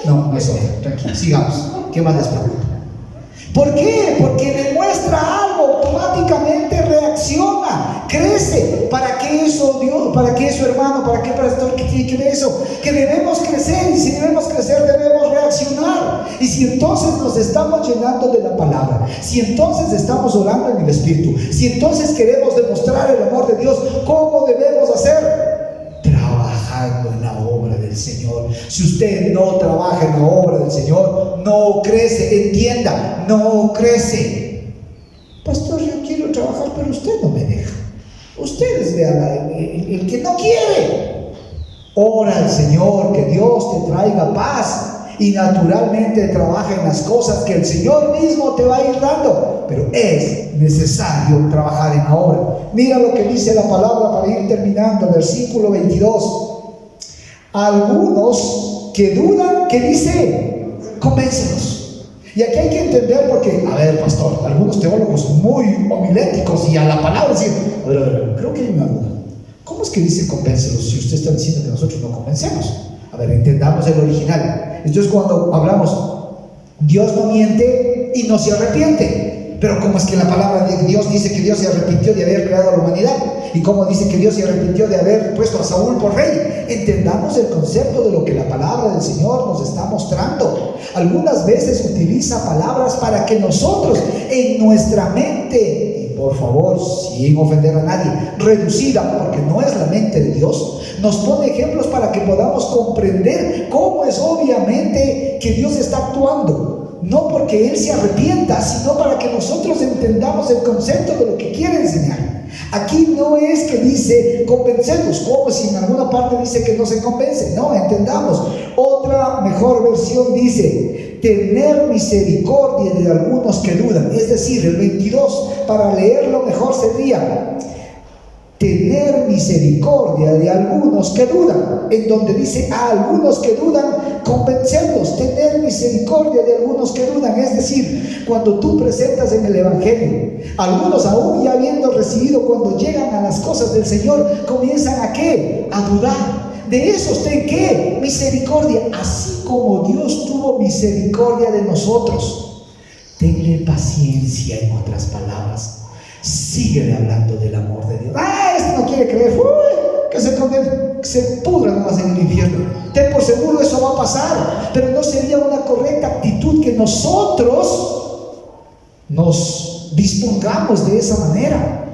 No es sorda. Tranquilo, sigamos. ¿Qué más les preocupa? ¿Por qué? Porque demuestra algo, automáticamente reacciona, crece. ¿Para qué eso, Dios? ¿Para qué eso, hermano? ¿Para qué, pastor? ¿Qué tiene que ver eso? Que debemos crecer, y si debemos crecer, debemos reaccionar. Y si entonces nos estamos llenando de la palabra, si entonces estamos orando en el Espíritu, si entonces queremos demostrar el amor de Dios, ¿cómo debemos hacer? Trabajando en la obra del Señor. Si usted no trabaja en la obra del Señor, no crece. Entienda, no crece. Pastor, yo quiero trabajar, pero usted no me deja. Ustedes vean, el que no quiere. Ora al Señor, que Dios te traiga paz, y naturalmente trabaja en las cosas que el Señor mismo te va a ir dando. Pero es necesario trabajar en la obra. Mira lo que dice la palabra para ir terminando, versículo 22. Algunos que dudan, ¿qué dice? Convéncelos. Y aquí hay que entender, porque, a ver, pastor, algunos teólogos muy homiléticos y a la palabra dicen, a ver, creo que hay una duda. ¿Cómo es que dice convéncelos si usted está diciendo que nosotros no convencemos? A ver, entendamos el original. Entonces, cuando hablamos, Dios no miente y no se arrepiente. pero ¿cómo es que la palabra de Dios dice que Dios se arrepintió de haber creado a la humanidad? ¿Y cómo dice que Dios se arrepintió de haber puesto a Saúl por rey? Entendamos el concepto de lo que la palabra del Señor nos está mostrando. Algunas veces utiliza palabras para que nosotros en nuestra mente, y por favor, sin ofender a nadie, reducida, porque no es la mente de Dios, nos pone ejemplos para que podamos comprender cómo es obviamente que Dios está actuando. No porque Él se arrepienta, sino para que nosotros entendamos el concepto de lo que quiere enseñar. Aquí no es que dice convencemos, como si en alguna parte dice que no se convence. No, entendamos. Otra mejor versión dice tener misericordia de algunos que dudan. Es decir, el 22, para leerlo mejor sería tener misericordia de algunos que dudan, en donde dice a algunos que dudan, convencerlos, tener misericordia de algunos que dudan. Es decir, cuando tú presentas en el Evangelio, algunos aún ya habiendo recibido, cuando llegan a las cosas del Señor, comienzan ¿a qué? A dudar. De esos ten ¿qué? Misericordia, así como Dios tuvo misericordia de nosotros. Tenle paciencia, en otras palabras. Síguele hablando del amor de Dios. Este no quiere creer. Que se pudra nomás en el infierno. Ten por seguro, eso va a pasar. Pero no sería una correcta actitud que nosotros nos dispongamos de esa manera,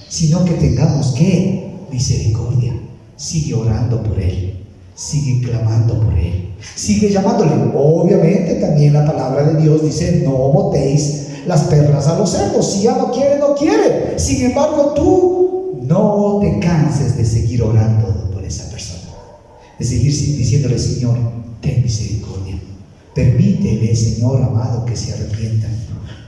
sino que tengamos ¿qué? Misericordia. Sigue orando por él, sigue clamando por él, sigue llamándole. Obviamente también la palabra de Dios dice: no botéis las perlas a los cerdos. Si ya no quiere, no quiere. Sin embargo, tú no te canses de seguir orando por esa persona, de seguir diciéndole: Señor, ten misericordia. Permítele, Señor amado, que se arrepienta.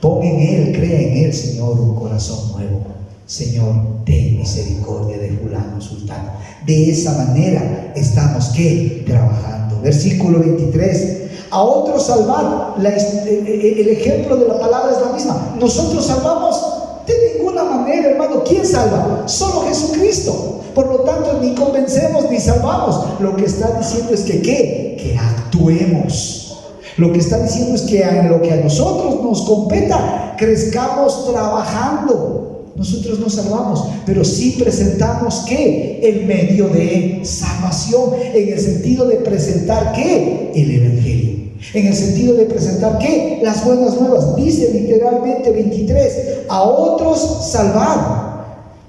Pon en él, crea en él, Señor, un corazón nuevo. Señor, ten misericordia de fulano, sultano. De esa manera estamos ¿qué? Trabajando. Versículo 23. A otros salvar. El ejemplo de la palabra es la misma. Nosotros salvamos de ninguna manera, hermano. ¿Quién salva? Solo Jesucristo. Por lo tanto, ni convencemos ni salvamos. Lo que está diciendo es que ¿qué? Que actuemos. Lo que está diciendo es que en lo que a nosotros nos competa, crezcamos trabajando. Nosotros no salvamos, pero sí presentamos ¿qué? El medio de salvación, en el sentido de presentar ¿qué? El Evangelio, en el sentido de presentar ¿qué? Las buenas nuevas. Dice literalmente 23, a otros salvar.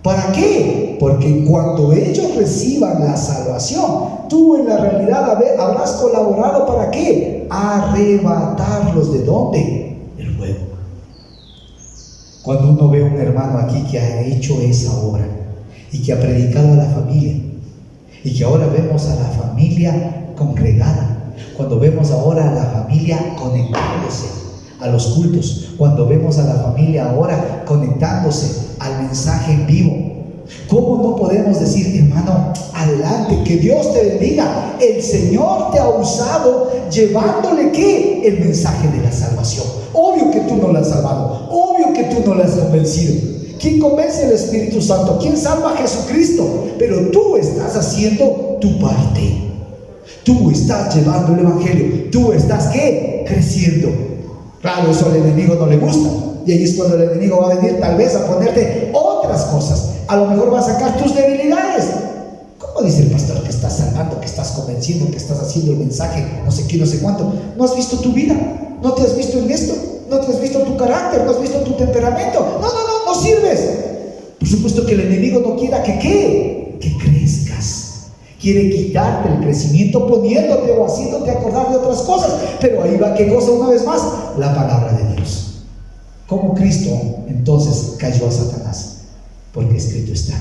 ¿Para qué? Porque cuando ellos reciban la salvación, tú en la realidad habrás colaborado ¿para qué? Arrebatarlos. ¿De dónde? Del fuego. Cuando uno ve a un hermano aquí que ha hecho esa obra y que ha predicado a la familia, y que ahora vemos a la familia congregada, cuando vemos ahora a la familia conectándose a los cultos, cuando vemos a la familia ahora conectándose al mensaje en vivo, ¿cómo no podemos decir: hermano, adelante, que Dios te bendiga? El Señor te ha usado llevándole ¿qué? El mensaje de la salvación. Obvio que tú no la has salvado, obvio que tú no la has convencido. ¿Quién convence? El Espíritu Santo. ¿Quién salva? Jesucristo. Pero tú estás haciendo tu parte. Tú estás llevando el Evangelio. Tú estás ¿qué? Creciendo. Claro, eso al enemigo no le gusta. Y ahí es cuando el enemigo va a venir tal vez a ponerte otras cosas. A lo mejor va a sacar tus debilidades. ¿Cómo dice el pastor que estás salvando, que estás convenciendo, que estás haciendo el mensaje, no sé qué, no sé cuánto? ¿No has visto tu vida? ¿No te has visto en esto? ¿No te has visto tu carácter? ¿No has visto tu temperamento? No sirves. Por supuesto que el enemigo no quiera que ¿qué? Que crezcas. Quiere quitarte el crecimiento poniéndote o haciéndote acordar de otras cosas. Pero ahí va, ¿qué cosa una vez más? La palabra de Dios. ¿Cómo Cristo entonces cayó a Satanás? Porque escrito está: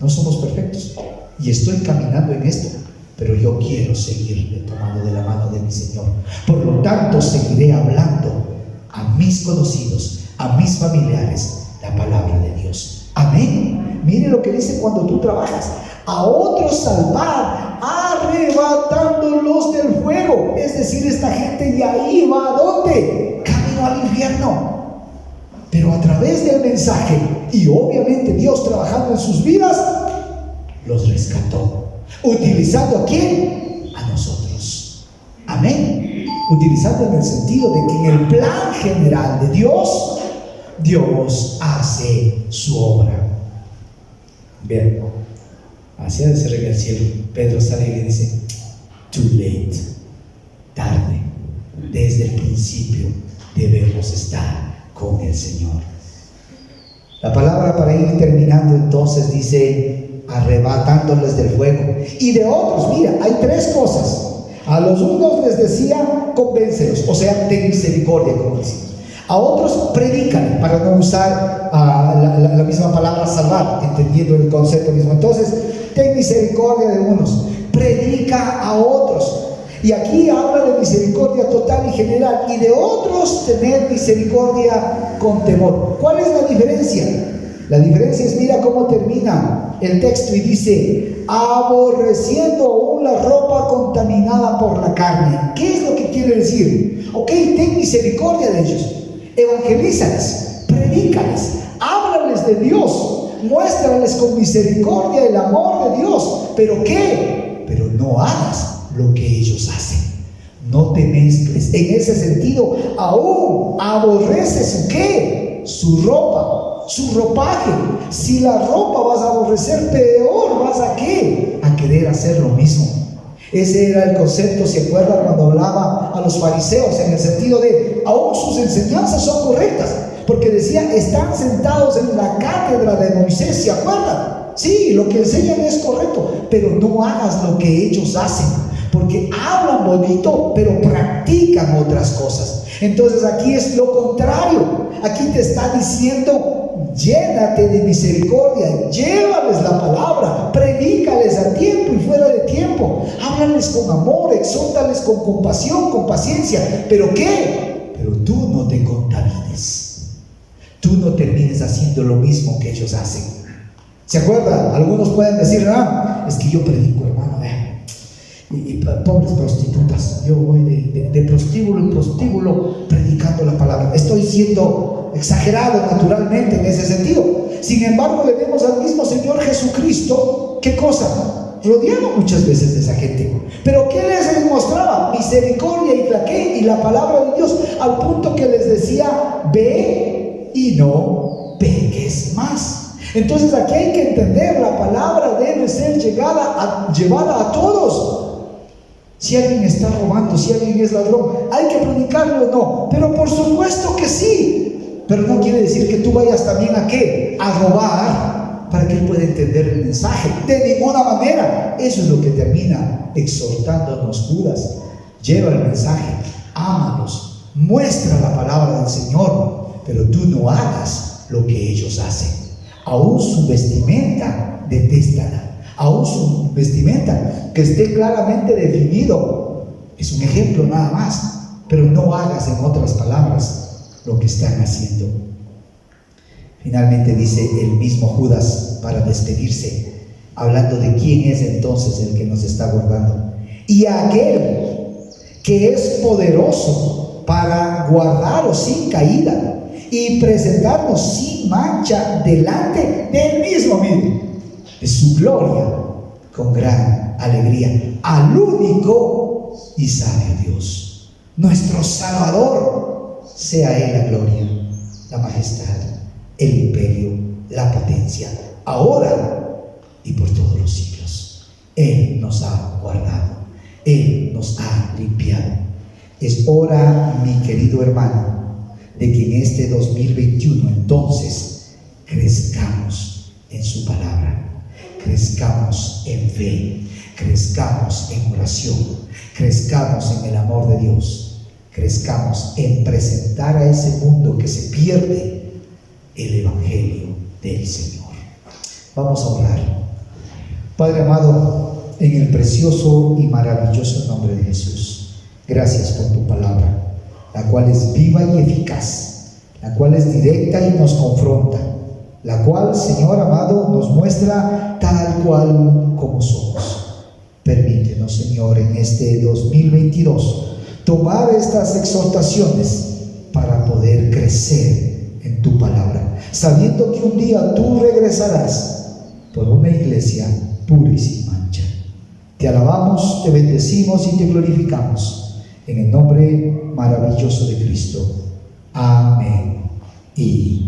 no somos perfectos y estoy caminando en esto, pero yo quiero seguirle tomando de la mano de mi Señor. Por lo tanto, seguiré hablando a mis conocidos, a mis familiares, la palabra de Dios. Amén. Mire lo que dice cuando tú trabajas: a otros salvar, arrebatándolos del fuego. Es decir, esta gente de ahí va ¿a dónde? Camino al infierno. Pero a través del mensaje, y obviamente Dios trabajando en sus vidas, los rescató. ¿Utilizando a quién? A nosotros. Amén. Utilizando en el sentido de que en el plan general de Dios, Dios hace su obra. Vean, así ha de ser en el cielo. Pedro sale y le dice: too late, tarde. Desde el principio debemos estar con el Señor. La palabra, para ir terminando, entonces dice: arrebatándoles del fuego. Y de otros, mira, hay tres cosas. A los unos les decía: convéncelos, o sea, ten misericordia, como decimos. A otros, predican, para no usar la misma palabra salvar, entendiendo el concepto mismo. Entonces, ten misericordia de unos, predica a otros. Y aquí habla de misericordia total y general, y de otros tener misericordia con temor. ¿Cuál es la diferencia? La diferencia es, mira cómo termina el texto y dice: aborreciendo aún la ropa contaminada por la carne. ¿Qué es lo que quiere decir? Ok, ten misericordia de ellos, evangelízales, predícales, háblales de Dios, muéstrales con misericordia el amor de Dios. ¿Pero qué? Pero no hagas lo que ellos hacen. No te mezcles. En ese sentido, aún aborreces ¿su qué? Su ropa, su ropaje. Si la ropa vas a aborrecer, peor vas a ¿qué? A querer hacer lo mismo. Ese era el concepto, ¿se acuerdan? Cuando hablaba a los fariseos, en el sentido de, aún sus enseñanzas son correctas, porque decía: están sentados en la cátedra de Moisés, ¿se acuerdan? Sí, lo que enseñan es correcto, pero no hagas lo que ellos hacen, porque hablan bonito, pero practican otras cosas. Entonces aquí es lo contrario. Aquí te está diciendo: llénate de misericordia, llévales la palabra, predícales a tiempo y fuera de tiempo, háblales con amor, exhórtales con compasión, con paciencia. ¿Pero qué? Pero tú no te contamines, tú no termines haciendo lo mismo que ellos hacen. ¿Se acuerdan? Algunos pueden decir: es que yo predico, hermano, y pobres prostitutas, yo voy de prostíbulo en prostíbulo predicando la palabra. Estoy siendo exagerado naturalmente en ese sentido. Sin embargo, le vemos al mismo Señor Jesucristo, ¿qué cosa? Rodeado muchas veces de esa gente. ¿Pero qué les mostraba? Misericordia y la palabra de Dios, al punto que les decía: ve y no peques más. Entonces aquí hay que entender, la palabra debe ser llevada a todos. Si alguien está robando, si alguien es ladrón, ¿hay que predicarle o no? Pero por supuesto que sí. Pero no quiere decir que tú vayas también ¿a qué? A robar para que él pueda entender el mensaje. De ninguna manera. Eso es lo que termina exhortándonos Judas. Lleva el mensaje, ámalos, muestra la palabra del Señor, pero tú no hagas lo que ellos hacen. Aún su vestimenta, detéstala. Aún su vestimenta, que esté claramente definido, es un ejemplo nada más, pero no hagas, en otras palabras, lo que están haciendo. Finalmente dice el mismo Judas, para despedirse, hablando de quién es entonces el que nos está guardando: y aquel que es poderoso para guardaros sin caída y presentarnos sin mancha delante del mismo, de su gloria, con gran alegría, al único y sabio Dios, nuestro Salvador. Sea Él la gloria, la majestad, el imperio, la potencia, ahora y por todos los siglos. Él nos ha guardado, Él nos ha limpiado. Es hora, mi querido hermano, de que en este 2021 entonces crezcamos en su palabra, crezcamos en fe, crezcamos en oración, crezcamos en el amor de Dios, crezcamos en presentar a ese mundo que se pierde el Evangelio del Señor. Vamos a orar. Padre amado, en el precioso y maravilloso nombre de Jesús, gracias por tu palabra, la cual es viva y eficaz, la cual es directa y nos confronta, la cual, Señor amado, nos muestra tal cual como somos. Permítenos, Señor, en este 2022 tomar estas exhortaciones para poder crecer en tu palabra, sabiendo que un día tú regresarás por una iglesia pura y sin mancha. Te alabamos, te bendecimos y te glorificamos en el nombre maravilloso de Cristo. Amén y